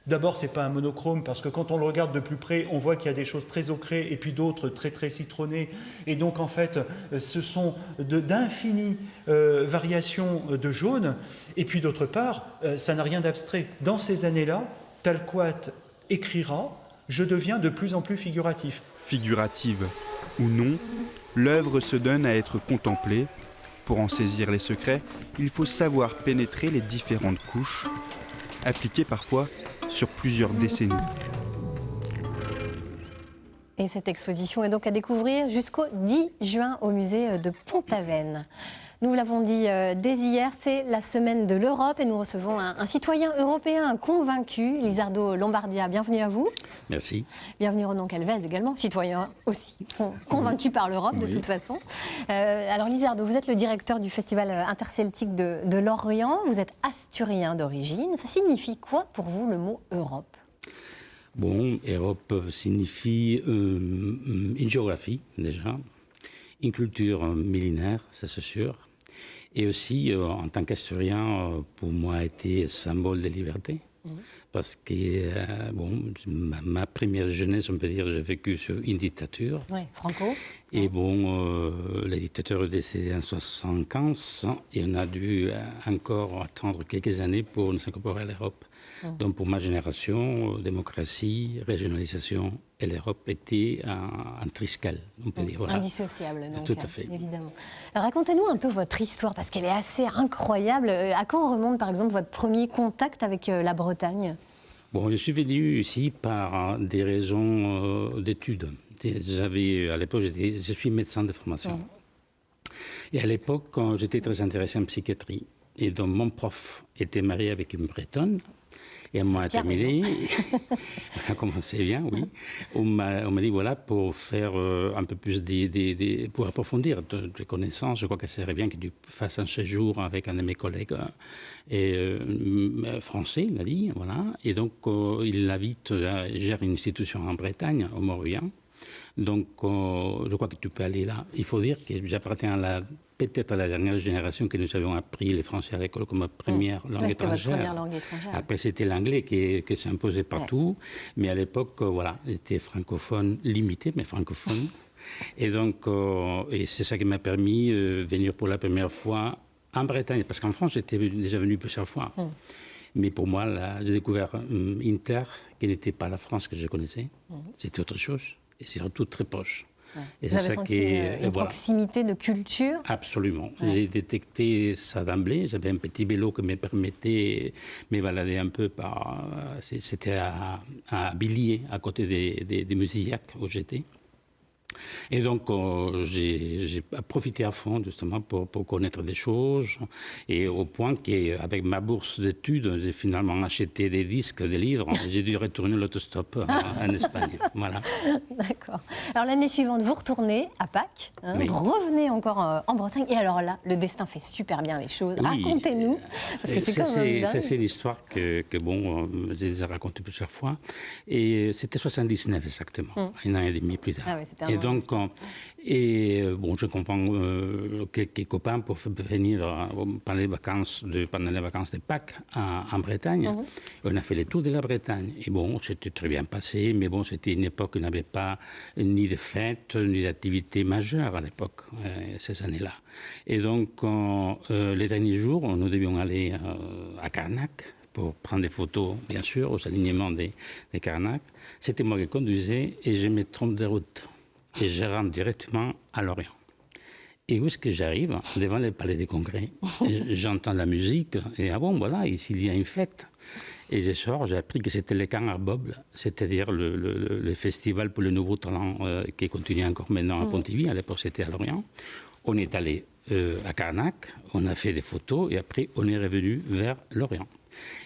Speaker 10: D'abord, ce n'est pas un monochrome parce que quand on le regarde de plus près, on voit qu'il y a des choses très ocrées et puis d'autres très très citronnées. Et donc en fait, ce sont d'infinies variations de jaune. Et puis d'autre part, ça n'a rien d'abstrait. Dans ces années-là, Talcott écrira « Je deviens de plus en plus figuratif ».
Speaker 8: Figurative ou non, l'œuvre se donne à être contemplée. Pour en saisir les secrets, il faut savoir pénétrer les différentes couches, appliquées parfois sur plusieurs décennies.
Speaker 1: Et cette exposition est donc à découvrir jusqu'au 10 juin au musée de Pont-Aven. Nous l'avons dit dès hier, c'est la semaine de l'Europe et nous recevons un citoyen européen convaincu, Lizardo Lombardia. Bienvenue à vous.
Speaker 11: Merci.
Speaker 1: Bienvenue Ronan Calvez également, citoyen aussi convaincu par l'Europe de toute façon. Alors Lizardo, vous êtes le directeur du Festival interceltique de Lorient, vous êtes asturien d'origine. Ça signifie quoi pour vous le mot Europe ?
Speaker 11: Bon, Europe signifie une géographie déjà, une culture millénaire, ça c'est sûr. Et aussi, en tant qu'Asturien, pour moi, a été symbole de liberté. Parce que, ma première jeunesse, on peut dire, j'ai vécu sur une dictature.
Speaker 1: Oui, Franco.
Speaker 11: Et la dictature est décédée en 1975 et on a dû encore attendre quelques années pour nous incorporer à l'Europe. Donc, pour ma génération, démocratie, régionalisation et l'Europe étaient un triscal, on peut dire. Voilà.
Speaker 1: Indissociable, donc.
Speaker 11: Tout à fait.
Speaker 1: Évidemment. Alors, racontez-nous un peu votre histoire, parce qu'elle est assez incroyable. À quand remonte, par exemple, votre premier contact avec la Bretagne ?
Speaker 11: Bon, je suis venu ici par des raisons d'études. À l'époque, je suis médecin de formation. Et à l'époque, j'étais très intéressé en psychiatrie. Et donc, mon prof était marié avec une Bretonne. Et à un moment terminé, on a commencé bien, oui. On m'a dit, voilà, pour faire un peu plus pour approfondir des connaissances, je crois que ce serait bien que tu fasses un séjour avec un de mes collègues français, il a dit, voilà. Et donc, il l'invite à gérer une institution en Bretagne, au Morbihan. Donc, je crois que tu peux aller là. Il faut dire que j'appartiens peut-être à la dernière génération que nous avions appris le français à l'école comme première langue étrangère.
Speaker 1: Première langue étrangère.
Speaker 11: Après, c'était l'anglais qui s'imposait partout. Mais à l'époque, voilà, j'étais francophone, limité, mais francophone. Et donc, et c'est ça qui m'a permis de venir pour la première fois en Bretagne. Parce qu'en France, j'étais déjà venu plusieurs fois. Mais pour moi, là, j'ai découvert une terre qui n'était pas la France que je connaissais. C'était autre chose. Et c'est surtout très proche.
Speaker 1: Et vous avez senti une proximité de culture ?
Speaker 11: Absolument. J'ai détecté ça d'emblée. J'avais un petit vélo qui me permettait de me balader un peu C'était à Billiers, à côté des Musillac, où j'étais. Et donc, j'ai profité à fond, justement, pour connaître des choses. Et au point qu'avec ma bourse d'études, j'ai finalement acheté des disques, des livres. J'ai dû retourner l'autostop en Espagne. Voilà.
Speaker 1: D'accord. Alors, l'année suivante, vous retournez à Pâques. Oui. Vous revenez encore en Bretagne. Et alors là, le destin fait super bien les choses. Oui. Racontez-nous. Parce que
Speaker 11: c'est l'histoire que j'ai déjà racontée plusieurs fois. Et c'était 79 exactement, un an et demi plus tard.
Speaker 1: Ah ouais,
Speaker 11: et donc, je comprends quelques copains pour venir pendant les vacances de Pâques en Bretagne. On a fait le tour de la Bretagne. Et bon, c'était très bien passé, mais bon, c'était une époque où il n'y avait pas ni de fêtes, ni d'activités majeures à l'époque, ces années-là. Et donc, les derniers jours, nous devions aller à Carnac pour prendre des photos, bien sûr, aux alignements des Carnac. C'était moi qui conduisais et je me trompe de route. Et je rentre directement à Lorient. Et où est-ce que j'arrive? Devant le palais des congrès. J'entends la musique et voilà, ici il y a une fête. Et je sors, j'ai appris que c'était le Camp Arboble, c'est-à-dire le festival pour le nouveau talent qui continue encore maintenant à Pontivy. À l'époque, c'était à Lorient. On est allé à Carnac, on a fait des photos et après on est revenu vers Lorient.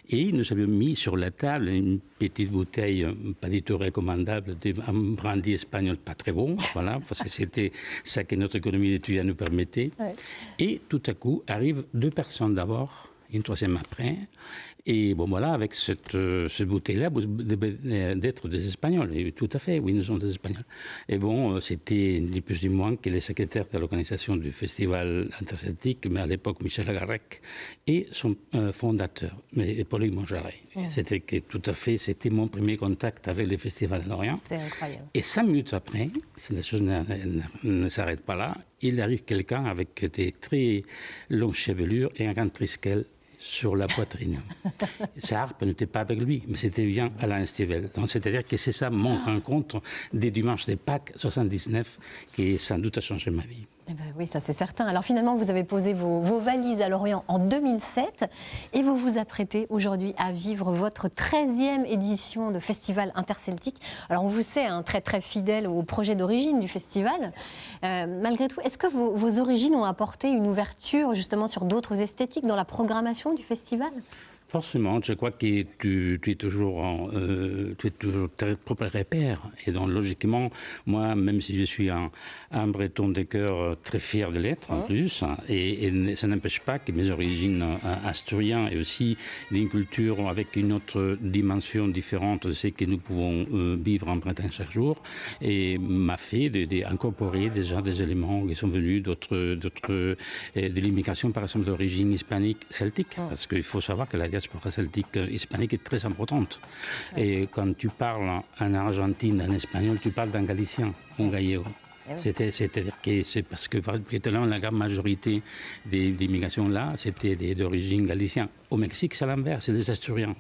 Speaker 11: Et nous avions mis sur la table une petite bouteille pas du tout recommandable d'un brandy espagnol pas très bon, voilà, parce que c'était ça que notre économie d'étudiants nous permettait. Ouais. Et tout à coup arrivent 2 personnes d'abord, une troisième après. Et voilà, avec cette bouteille-là, d'être des Espagnols. Et tout à fait, oui, nous sommes des Espagnols. Et c'était ni plus ni moins que les secrétaires de l'organisation du festival interceltique, mais à l'époque Michel Agarrec, et son fondateur, Hippolyte Monjaret. C'était mon premier contact avec le festival de Lorient.
Speaker 1: C'est incroyable.
Speaker 11: Et 5 minutes après, si la chose ne s'arrête pas là, il arrive quelqu'un avec des très longues chevelures et un grand triskel sur la poitrine. Sa harpe n'était pas avec lui, mais c'était bien Alain Stivell. Donc, c'est-à-dire que c'est ça mon rencontre des dimanches de Pâques 79 qui sans doute a changé ma vie.
Speaker 1: Eh ben oui, ça c'est certain. Alors finalement, vous avez posé vos valises à Lorient en 2007 et vous vous apprêtez aujourd'hui à vivre votre 13e édition de Festival Interceltique. Alors on vous sait très très fidèle au projet d'origine du festival. Malgré tout, est-ce que vos origines ont apporté une ouverture justement sur d'autres esthétiques dans la programmation du festival ?
Speaker 11: Forcément, je crois que tu es toujours très propre repère. Et donc, logiquement, moi, même si je suis un breton de cœur très fier de l'être, en plus, et ça n'empêche pas que mes origines asturiennes et aussi d'une culture avec une autre dimension différente de ce que nous pouvons vivre en Bretagne chaque jour, et m'a fait d'incorporer déjà des éléments qui sont venus de l'immigration, par exemple, d'origine hispanique celtique. Parce qu'il faut savoir que la diaspora celtique hispanique est très importante. Et quand tu parles en Argentine, en espagnol, tu parles d'un galicien, un gallego. C'est-à-dire que c'est parce que la grande majorité des immigrations là, c'était d'origine galicienne. Au Mexique, c'est à l'envers, c'est des Asturiens.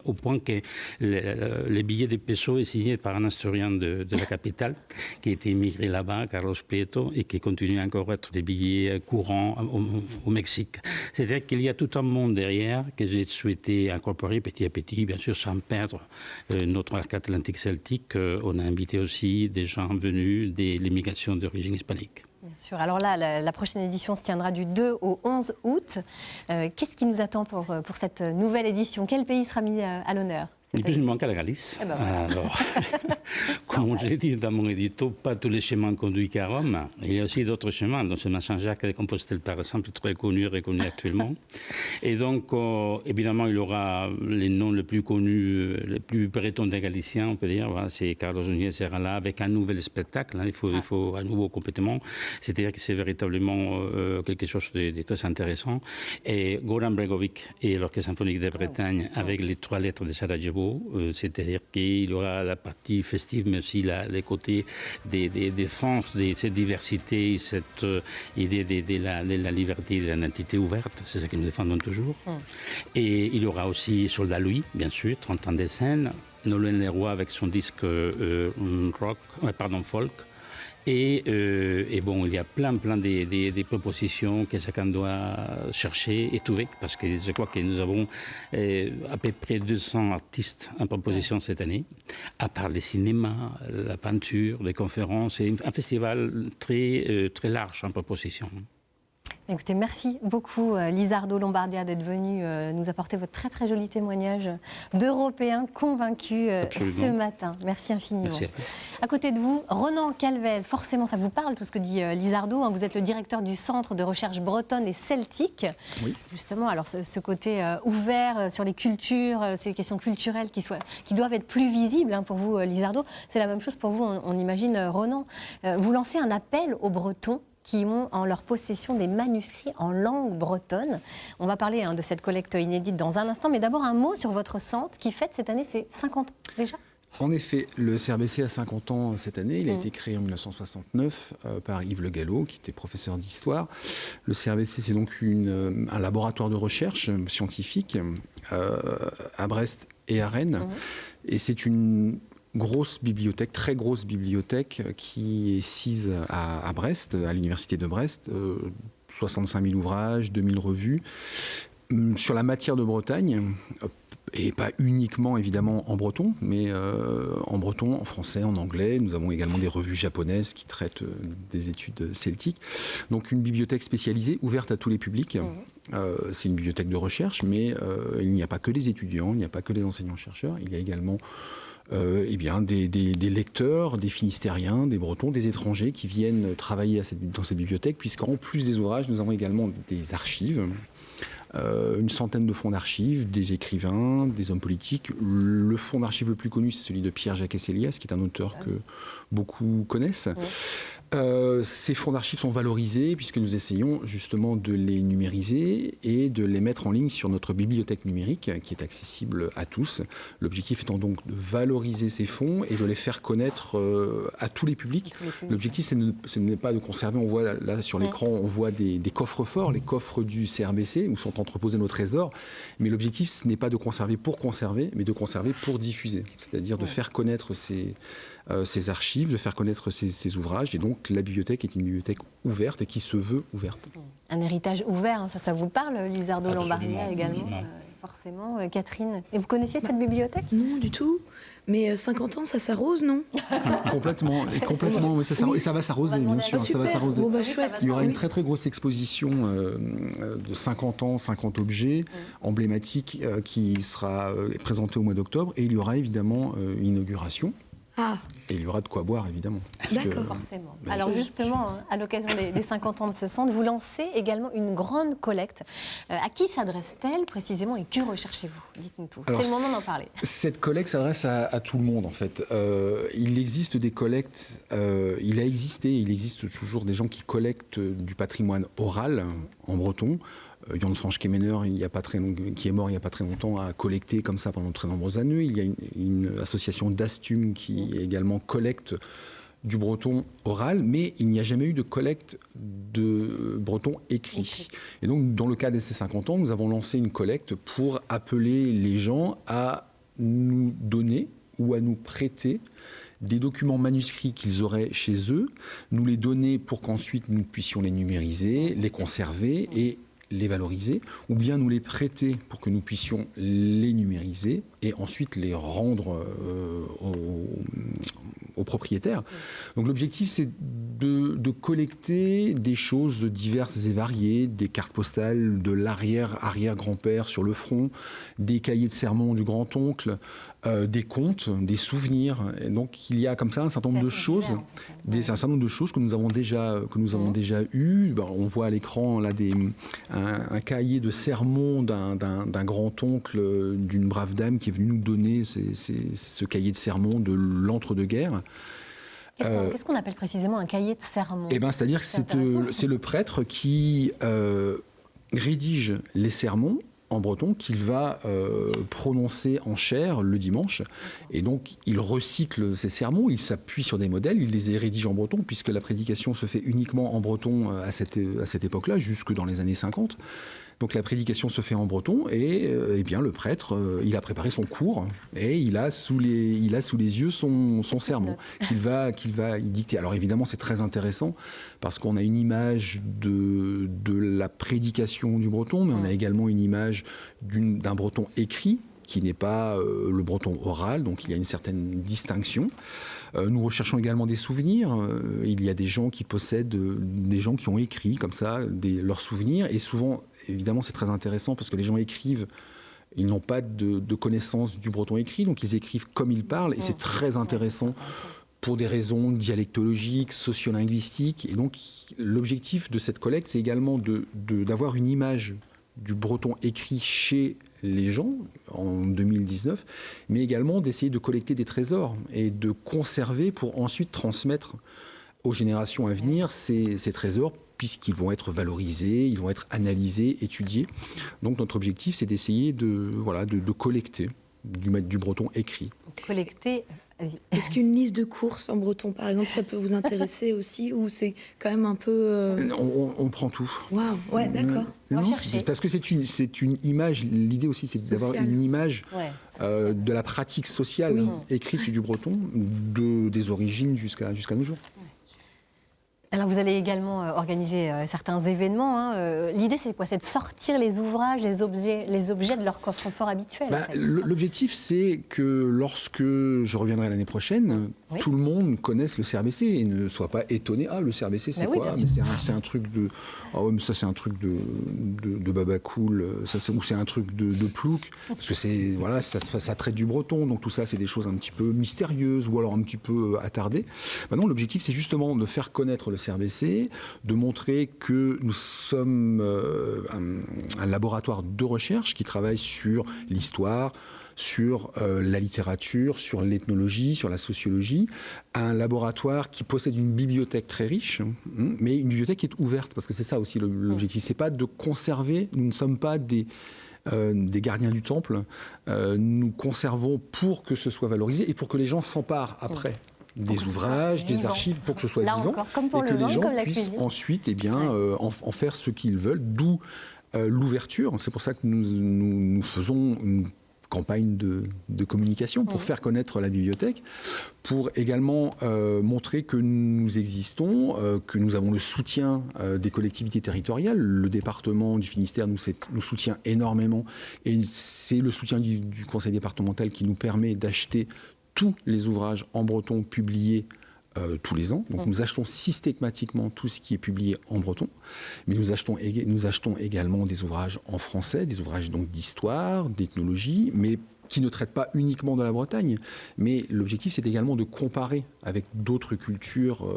Speaker 11: Au point que les billets de peso est signé par un Asturien de la capitale, qui a été immigré là-bas, Carlos Prieto, et qui continue encore à être des billets courants au Mexique. C'est-à-dire qu'il y a tout un monde derrière que j'ai souhaité incorporer petit à petit, bien sûr, sans perdre notre arc atlantique celtique. On a invité aussi des gens venus de l'immigration d'origine hispanique.
Speaker 1: Bien sûr. Alors là, la prochaine édition se tiendra du 2 au 11 août. Qu'est-ce qui nous attend pour cette nouvelle édition? Quel pays sera mis à l'honneur?
Speaker 11: Ni plus ni moins qu'à la Galice.
Speaker 1: Eh ben voilà.
Speaker 11: Alors, comme je l'ai dit dans mon édito, pas tous les chemins conduisent qu'à Rome. Il y a aussi d'autres chemins, dont le Saint-Jacques de Compostelle, par exemple, très connu, reconnu actuellement. Et donc, évidemment, il y aura les noms les plus connus, les plus bretons des Galiciens, on peut dire. Voilà, c'est Carlos Núñez sera là avec un nouvel spectacle. Hein, il faut un nouveau complètement. C'est-à-dire que c'est véritablement quelque chose de très intéressant. Et Goran Bregovic et l'Orchestre symphonique de Bretagne avec les 3 lettres de Sarajevo. C'est-à-dire qu'il y aura la partie festive, mais aussi les côtés de France, de cette diversité, cette idée de la liberté, de l'identité ouverte, c'est ça que nous défendons toujours. Et il y aura aussi Soldat Louis, bien sûr, 30 ans de scène, Nolwenn Leroy avec son disque folk, Et bon, il y a plein des propositions que chacun doit chercher et trouver, parce que je crois que nous avons à peu près 200 artistes en proposition cette année, à part le cinéma, la peinture, les conférences. C'est un festival très large en proposition.
Speaker 1: Écoutez, merci beaucoup Lizardo Lombardia d'être venu nous apporter votre très très joli témoignage d'Européens convaincus ce matin. Merci infiniment.
Speaker 11: Merci.
Speaker 1: À côté de vous, Ronan Calvez, forcément ça vous parle tout ce que dit Lizardo, hein, vous êtes le directeur du Centre de recherche bretonne et celtique. Oui. Justement, alors ce côté ouvert sur les cultures, ces questions culturelles qui doivent être plus visibles hein, pour vous Lizardo, c'est la même chose pour vous, on imagine Ronan. Vous lancez un appel aux Bretons qui ont en leur possession des manuscrits en langue bretonne. On va parler de cette collecte inédite dans un instant, mais d'abord un mot sur votre centre qui fête cette année ses 50 ans déjà.
Speaker 12: En effet, le CRBC a 50 ans cette année. Il a été créé en 1969 par Yves Le Gallo, qui était professeur d'histoire. Le CRBC, c'est donc un laboratoire de recherche scientifique à Brest et à Rennes. Et c'est une grosse bibliothèque, très grosse bibliothèque qui est sise à Brest, à l'université de Brest, 65 000 ouvrages, 2000 revues, sur la matière de Bretagne, et pas uniquement évidemment en breton, mais en breton, en français, en anglais. Nous avons également des revues japonaises qui traitent des études celtiques. Donc une bibliothèque spécialisée, ouverte à tous les publics. C'est une bibliothèque de recherche, mais il n'y a pas que les étudiants, il n'y a pas que les enseignants-chercheurs, il y a également des lecteurs, des Finistériens, des Bretons, des étrangers qui viennent travailler dans cette bibliothèque, puisqu'en plus des ouvrages, nous avons également des archives, une centaine de fonds d'archives, des écrivains, des hommes politiques. Le fonds d'archives le plus connu, c'est celui de Pierre-Jacques Esselias, qui est un auteur que beaucoup connaissent. Ces fonds d'archives sont valorisés puisque nous essayons justement de les numériser et de les mettre en ligne sur notre bibliothèque numérique qui est accessible à tous. L'objectif étant donc de valoriser ces fonds et de les faire connaître à tous les publics. L'objectif, ce n'est pas de conserver, on voit là sur l'écran, on voit des coffres forts, les coffres du CRBC où sont entreposés nos trésors, mais l'objectif, ce n'est pas de conserver pour conserver, mais de conserver pour diffuser, c'est-à-dire de faire connaître ces archives, de faire connaître ces ouvrages. Et donc, la bibliothèque est une bibliothèque ouverte et qui se veut ouverte.
Speaker 1: Un héritage ouvert, ça vous parle, Lizardo Lombardia également forcément. Catherine, et vous connaissiez cette bibliothèque?
Speaker 3: Non, du tout. Mais 50 ans, ça s'arrose, non?
Speaker 12: Complètement, mais et ça va s'arroser, bien sûr. Ça va s'arroser.
Speaker 3: Bon, chouette.
Speaker 12: Il y aura une très très grosse exposition de 50 ans, 50 objets emblématiques qui sera présentée au mois d'octobre. Et il y aura évidemment une inauguration. Et il y aura de quoi boire, évidemment.
Speaker 1: D'accord, forcément. Alors justement, à l'occasion des 50 ans de ce centre, vous lancez également une grande collecte. À qui s'adresse-t-elle précisément et que recherchez-vous? Dites-nous tout. C'est le moment d'en parler.
Speaker 12: Cette collecte s'adresse à tout le monde, en fait. Il existe des collectes, il existe toujours des gens qui collectent du patrimoine oral en breton. Jan van Schemener, qui est mort il n'y a pas très longtemps, a collecté comme ça pendant de très nombreuses années. Il y a une association d'Astum qui également collecte du breton oral, mais il n'y a jamais eu de collecte de breton écrit. Et donc, dans le cadre de ces 50 ans, nous avons lancé une collecte pour appeler les gens à nous donner ou à nous prêter des documents manuscrits qu'ils auraient chez eux, nous les donner pour qu'ensuite nous puissions les numériser, les conserver et les valoriser, ou bien nous les prêter pour que nous puissions les numériser et ensuite les rendre aux propriétaires. Donc l'objectif, c'est de collecter des choses diverses et variées, des cartes postales de l'arrière-arrière-grand-père sur le front, des cahiers de sermons du grand-oncle, des contes, des souvenirs. Et donc il y a comme ça un certain nombre de choses, un certain nombre de choses que nous avons déjà eues. On voit à l'écran là un cahier de sermons d'un grand-oncle d'une brave dame qui est venue nous donner ce cahier de sermons de l'entre-deux-guerres.
Speaker 1: Qu'est-ce qu'on appelle précisément un cahier de sermons?
Speaker 12: C'est-à-dire que c'est le prêtre qui rédige les sermons en breton qu'il va prononcer en chaire le dimanche. Et donc, il recycle ses sermons, il s'appuie sur des modèles, il les rédige en breton, puisque la prédication se fait uniquement en breton à cette époque-là, jusque dans les années 50. Donc la prédication se fait en breton et eh bien, le prêtre, il a préparé son cours et il a sous les yeux son sermon qu'il va dicter. Alors évidemment, c'est très intéressant parce qu'on a une image de la prédication du breton, mais on a également une image d'un breton écrit qui n'est pas le breton oral, donc il y a une certaine distinction. Nous recherchons également des souvenirs. Il y a des gens qui possèdent, des gens qui ont écrit comme ça leurs souvenirs, et souvent, évidemment, c'est très intéressant parce que les gens écrivent, ils n'ont pas de connaissance du breton écrit, donc ils écrivent comme ils parlent, et c'est très intéressant pour des raisons dialectologiques, sociolinguistiques. Et donc, l'objectif de cette collecte, c'est également d'avoir une image du breton écrit chez les gens en 2019, mais également d'essayer de collecter des trésors et de conserver pour ensuite transmettre aux générations à venir ces trésors, puisqu'ils vont être valorisés, ils vont être analysés, étudiés. Donc notre objectif, c'est d'essayer de collecter du breton écrit.
Speaker 1: Collecter.
Speaker 3: Est-ce qu'une liste de courses en breton, par exemple, ça peut vous intéresser aussi, ou c'est quand même un peu...
Speaker 12: On prend tout.
Speaker 3: Waouh, ouais, d'accord.
Speaker 12: Non, parce que c'est une image, l'idée aussi, c'est d'avoir une image de la pratique sociale écrite du breton, des origines jusqu'à nos jours.
Speaker 1: Alors vous allez également organiser certains événements. Hein. L'idée c'est quoi? C'est de sortir les ouvrages, les objets de leur coffre-fort habituel. En fait.
Speaker 12: L'objectif c'est que lorsque je reviendrai l'année prochaine, tout le monde connaisse le CRBC et ne soit pas étonné. Ah, le CRBC c'est quoi? Mais c'est un truc de... Ah ouais, mais ça c'est un truc de baba cool, ou c'est un truc de plouc. Parce que ça traite du breton, donc tout ça c'est des choses un petit peu mystérieuses ou alors un petit peu attardées. Maintenant l'objectif c'est justement de faire connaître le CRBC, de montrer que nous sommes un laboratoire de recherche qui travaille sur l'histoire, sur la littérature, sur l'ethnologie, sur la sociologie, un laboratoire qui possède une bibliothèque très riche, mais une bibliothèque qui est ouverte, parce que c'est ça aussi l'objectif, c'est pas de conserver, nous ne sommes pas des gardiens du temple, nous conservons pour que ce soit valorisé et pour que les gens s'emparent après. Des ouvrages, des archives, pour que ce soit vivant, et que les gens puissent ensuite en faire ce qu'ils veulent, d'où l'ouverture. C'est pour ça que nous faisons une campagne de communication pour faire connaître la bibliothèque, pour également montrer que nous existons, que nous avons le soutien des collectivités territoriales. Le département du Finistère nous soutient énormément, et c'est le soutien du conseil départemental qui nous permet d'acheter tous les ouvrages en breton publiés tous les ans. Donc nous achetons systématiquement tout ce qui est publié en breton, mais nous achetons également des ouvrages en français, des ouvrages donc d'histoire, d'ethnologie, mais qui ne traitent pas uniquement de la Bretagne. Mais l'objectif, c'est également de comparer avec d'autres cultures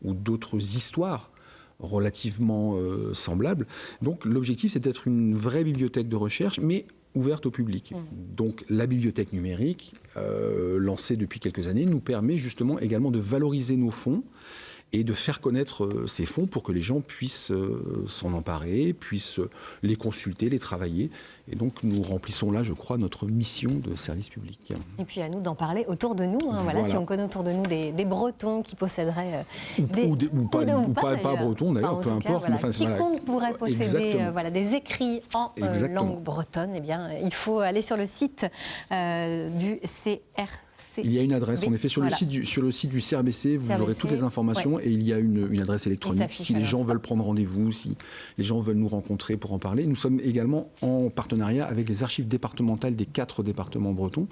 Speaker 12: ou d'autres histoires relativement semblables. Donc l'objectif, c'est d'être une vraie bibliothèque de recherche, mais ouverte au public. Donc la bibliothèque numérique, lancée depuis quelques années, nous permet justement également de valoriser nos fonds et de faire connaître ces fonds pour que les gens puissent s'en emparer, puissent les consulter, les travailler. Et donc nous remplissons là, je crois, notre mission de service public.
Speaker 1: Et puis à nous d'en parler autour de nous. Hein, voilà. Si on connaît autour de nous des Bretons qui posséderaient...
Speaker 12: ou pas Bretons d'ailleurs, peu importe.
Speaker 1: Voilà. Quiconque pourrait posséder des écrits en langue bretonne, eh bien, il faut aller sur le site du CRC.
Speaker 12: Il y a une adresse, en effet, sur le site du CRBC, vous aurez toutes les informations, et il y a une adresse électronique si les gens veulent prendre rendez-vous, si les gens veulent nous rencontrer pour en parler. Nous sommes également en partenariat avec les archives départementales des 4 départements bretons.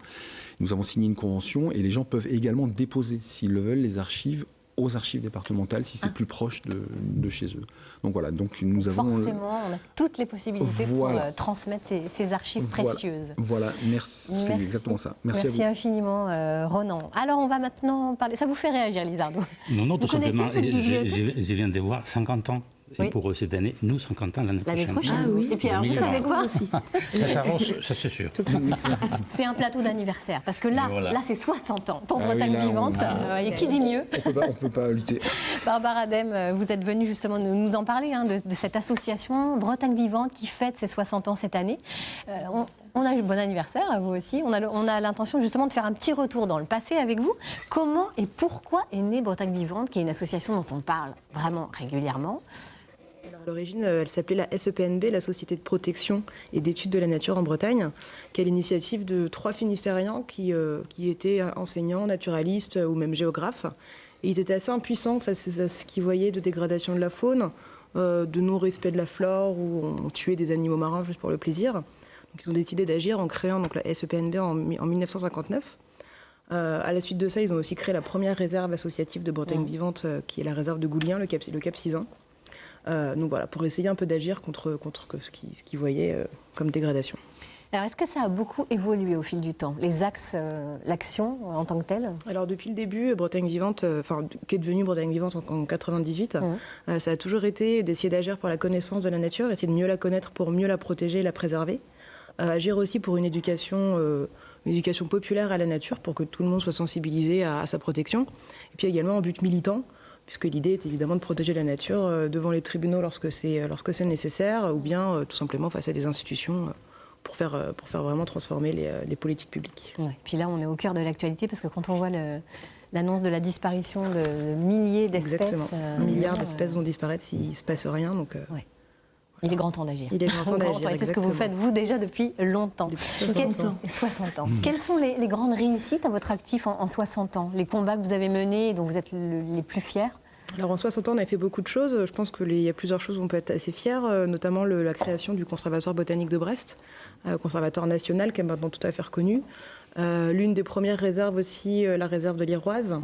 Speaker 12: Nous avons signé une convention et les gens peuvent également déposer, s'ils le veulent, les archives aux archives départementales si c'est plus proche de chez eux. Donc voilà, donc nous avons...
Speaker 1: Forcément, on a toutes les possibilités pour transmettre ces archives précieuses.
Speaker 12: Voilà, merci. C'est exactement ça. Merci à vous.
Speaker 1: Merci infiniment, Ronan. Alors on va maintenant parler... Ça vous fait réagir, Lizardo?
Speaker 11: Non, tout simplement, je viens de voir 50 ans. Et pour cette année, nous, 50 ans l'année prochaine.
Speaker 1: Ah oui. Et puis alors, ça c'est quoi aussi?
Speaker 11: Ça s'arrose, ça c'est sûr.
Speaker 1: C'est un plateau d'anniversaire, parce que là c'est 60 ans pour Bretagne Vivante. Et qui dit mieux?
Speaker 12: On ne peut pas lutter.
Speaker 1: Barbara Dem, vous êtes venue justement nous en parler, de cette association Bretagne Vivante qui fête ses 60 ans cette année. On a eu bon anniversaire à vous aussi. On a l'intention justement de faire un petit retour dans le passé avec vous. Comment et pourquoi est née Bretagne Vivante, qui est une association dont on parle vraiment régulièrement?
Speaker 13: À l'origine, elle s'appelait la SEPNB, la Société de protection et d'études de la nature en Bretagne, qui est l'initiative de 3 Finistériens qui étaient enseignants, naturalistes ou même géographes. Et ils étaient assez impuissants face à ce qu'ils voyaient de dégradation de la faune, de non-respect de la flore, où on tuait des animaux marins juste pour le plaisir. Donc ils ont décidé d'agir en créant donc, la SEPNB en 1959. À la suite de ça, ils ont aussi créé la première réserve associative de Bretagne vivante, qui est la réserve de Goulien, le Cap Sizun. Donc voilà, pour essayer un peu d'agir contre ce qu'ils voyaient comme dégradation.
Speaker 1: Alors, est-ce que ça a beaucoup évolué au fil du temps, les axes, l'action en tant que telle?
Speaker 13: Alors, depuis le début, Bretagne Vivante, qui est devenue Bretagne Vivante en 1998, ça a toujours été d'essayer d'agir pour la connaissance de la nature, essayer de mieux la connaître pour mieux la protéger et la préserver. Agir aussi pour une éducation populaire à la nature, pour que tout le monde soit sensibilisé à sa protection. Et puis également en but militant, puisque l'idée est évidemment de protéger la nature devant les tribunaux lorsque c'est nécessaire, ou bien tout simplement face à des institutions pour faire vraiment transformer les politiques publiques.
Speaker 1: Ouais. Puis là, on est au cœur de l'actualité, parce que quand on voit l'annonce de la disparition de milliers d'espèces...
Speaker 13: Exactement. 1 milliard d'espèces vont disparaître s'il ne se passe rien. Donc,
Speaker 1: il est grand temps d'agir.
Speaker 13: Il est grand temps d'agir,
Speaker 1: et c'est ce que vous faites, vous, déjà depuis longtemps.
Speaker 13: Depuis 60 ans.
Speaker 1: 60 ans. Quelles sont les grandes réussites à votre actif en 60 ans? Les combats que vous avez menés et dont vous êtes les plus fiers?
Speaker 13: Alors en 60 ans, on a fait beaucoup de choses. Je pense qu'il y a plusieurs choses où on peut être assez fiers, notamment la création du Conservatoire botanique de Brest, conservatoire national qui est maintenant tout à fait reconnu. L'une des premières réserves aussi, la réserve de l'Iroise.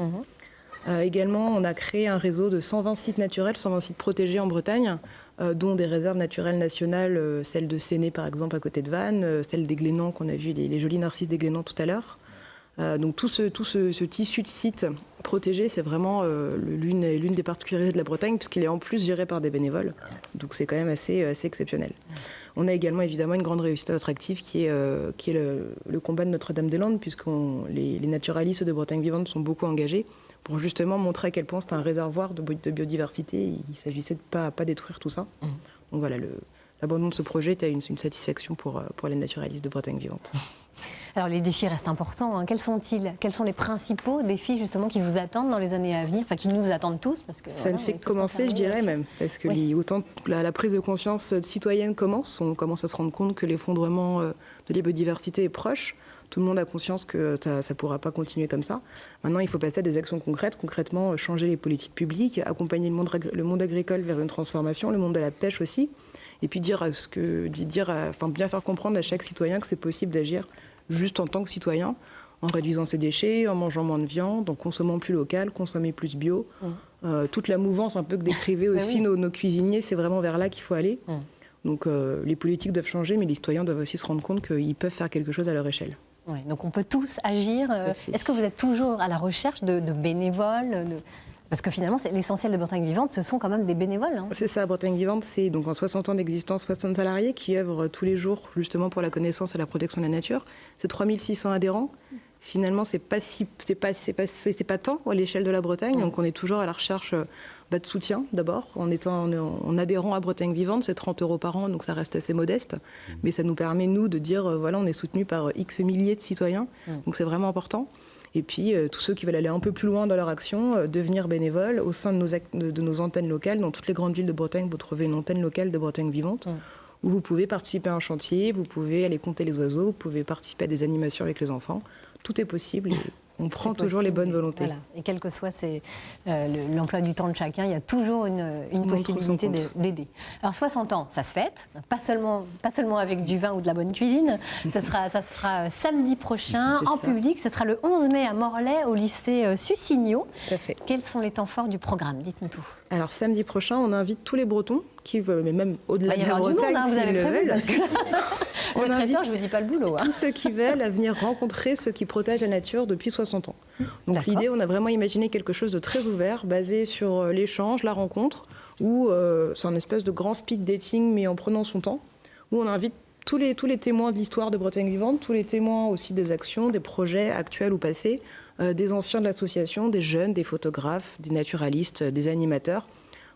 Speaker 13: Également, on a créé un réseau de 120 sites naturels, 120 sites protégés en Bretagne, dont des réserves naturelles nationales, celle de Séné par exemple à côté de Vannes, celle des Glénans qu'on a vu, les jolis narcisses des Glénans tout à l'heure. Donc tout ce tissu de sites protégés, c'est vraiment l'une des particularités de la Bretagne, puisqu'il est en plus géré par des bénévoles. Donc c'est quand même assez exceptionnel. On a également évidemment une grande réussite à notre actif qui est le combat de Notre-Dame-des-Landes, puisque les naturalistes de Bretagne Vivante sont beaucoup engagés pour justement montrer à quel point c'est un réservoir de biodiversité. Il s'agissait de pas détruire tout ça. Donc voilà, l'abandon de ce projet était une satisfaction pour les naturalistes de Bretagne Vivante.
Speaker 1: Alors les défis restent importants. Quels sont-ils? Quels sont les principaux défis justement qui vous attendent dans les années à venir, enfin qui nous attendent tous, parce que
Speaker 13: ça ne fait que commencer, je dirais même, parce que autant la prise de conscience citoyenne commence, on commence à se rendre compte que l'effondrement de la biodiversité est proche. Tout le monde a conscience que ça ne pourra pas continuer comme ça. Maintenant, il faut passer à des actions concrètes, concrètement changer les politiques publiques, accompagner le monde agricole vers une transformation, le monde de la pêche aussi, et puis bien faire comprendre à chaque citoyen que c'est possible d'agir juste en tant que citoyen, en réduisant ses déchets, en mangeant moins de viande, en consommant plus local, consommer plus bio. Toute la mouvance un peu que décrivaient aussi nos cuisiniers, c'est vraiment vers là qu'il faut aller. Donc les politiques doivent changer, mais les citoyens doivent aussi se rendre compte qu'ils peuvent faire quelque chose à leur échelle.
Speaker 1: Ouais, donc on peut tous agir. Est-ce que vous êtes toujours à la recherche de bénévoles Parce que finalement, c'est l'essentiel de Bretagne Vivante, ce sont quand même des bénévoles.
Speaker 13: C'est ça, Bretagne Vivante, c'est donc en 60 ans d'existence, 60 salariés qui œuvrent tous les jours justement pour la connaissance et la protection de la nature. C'est 3600 adhérents. Finalement, c'est pas tant à l'échelle de la Bretagne, donc on est toujours à la recherche de soutien d'abord. En adhérant à Bretagne Vivante, c'est 30 € par an, donc ça reste assez modeste. Mais ça nous permet, nous, de dire, voilà, on est soutenu par X milliers de citoyens, donc c'est vraiment important. Et puis, tous ceux qui veulent aller un peu plus loin dans leur action, devenir bénévoles au sein de nos antennes locales. Dans toutes les grandes villes de Bretagne, vous trouvez une antenne locale de Bretagne Vivante, où vous pouvez participer à un chantier, vous pouvez aller compter les oiseaux, vous pouvez participer à des animations avec les enfants. Tout est possible. On prend toujours les bonnes volontés.
Speaker 1: Voilà. Et quel que soit l'emploi du temps de chacun, il y a toujours une possibilité d'aider. Alors 60 ans, ça se fête, pas seulement avec du vin ou de la bonne cuisine. Ça se fera samedi prochain en public. Ce sera le 11 mai à Morlaix, au lycée Sucigno.
Speaker 13: Tout à fait.
Speaker 1: Quels sont les temps forts du programme? Dites-nous tout.
Speaker 13: Alors samedi prochain, on invite tous les Bretons qui veulent, mais même au-delà de la Bretagne,
Speaker 1: vous avez prévu, parce que là,
Speaker 13: on
Speaker 1: le traiteur,
Speaker 13: invite
Speaker 1: je vous dis pas le boulot.
Speaker 13: Tous ceux qui veulent à venir rencontrer ceux qui protègent la nature depuis 60 ans. Donc l'idée, on a vraiment imaginé quelque chose de très ouvert, basé sur l'échange, la rencontre, où c'est un espèce de grand speed dating, mais en prenant son temps, où on invite tous les témoins de l'histoire de Bretagne Vivante, tous les témoins aussi des actions, des projets actuels ou passés, des anciens de l'association, des jeunes, des photographes, des naturalistes, des animateurs.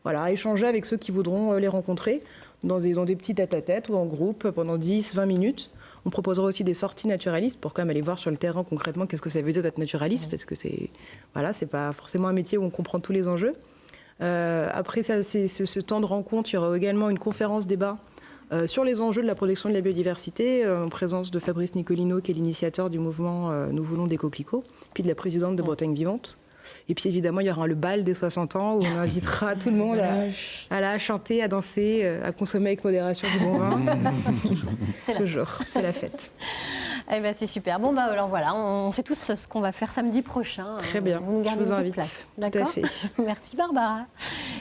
Speaker 13: Voilà, échanger avec ceux qui voudront les rencontrer dans des petits tête-à-tête ou en groupe pendant 10-20 minutes. On proposera aussi des sorties naturalistes pour quand même aller voir sur le terrain concrètement qu'est-ce que ça veut dire d'être naturaliste, parce que c'est pas forcément un métier où on comprend tous les enjeux. Après ce temps de rencontre, il y aura également une conférence débat sur les enjeux de la protection de la biodiversité, en présence de Fabrice Nicolino, qui est l'initiateur du mouvement Nous voulons des coquelicots, puis de la présidente de Bretagne Vivante. Et puis évidemment, il y aura le bal des 60 ans où on invitera tout le monde à chanter, à danser, à consommer avec modération du bon vin. Toujours, c'est la fête.
Speaker 1: Eh ben, c'est super. Bon, bah, alors voilà, on sait tous ce qu'on va faire samedi prochain.
Speaker 13: Très bien,
Speaker 1: vous nous
Speaker 13: je vous invite.
Speaker 1: Place.
Speaker 13: Tout à fait.
Speaker 1: Merci Barbara.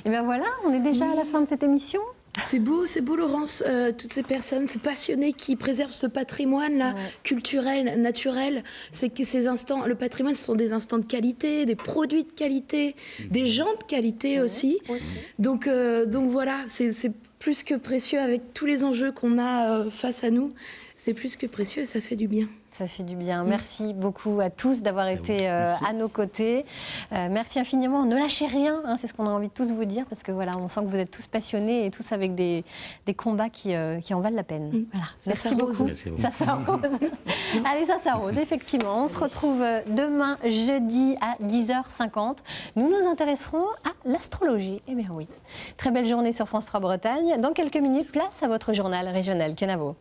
Speaker 1: Et bien voilà, on est déjà à la fin de cette émission.
Speaker 3: C'est beau Laurence, toutes ces personnes, ces passionnés qui préservent ce patrimoine-là, culturel, naturel. C'est que ces instants, le patrimoine, ce sont des instants de qualité, des produits de qualité, des gens de qualité aussi. Donc voilà, c'est plus que précieux avec tous les enjeux qu'on a face à nous. C'est plus que précieux et ça fait du bien.
Speaker 1: Ça fait du bien. Merci beaucoup à tous d'avoir été à nos côtés. Merci infiniment. Ne lâchez rien, hein, c'est ce qu'on a envie de tous vous dire, parce que voilà, on sent que vous êtes tous passionnés et tous avec des combats qui en valent la peine. Voilà. Merci beaucoup. Ça s'arrose. Allez, ça s'arrose, effectivement. On se retrouve demain, jeudi, à 10h50. Nous nous intéresserons à l'astrologie. Eh bien oui. Très belle journée sur France 3 Bretagne. Dans quelques minutes, place à votre journal régional Kenavo.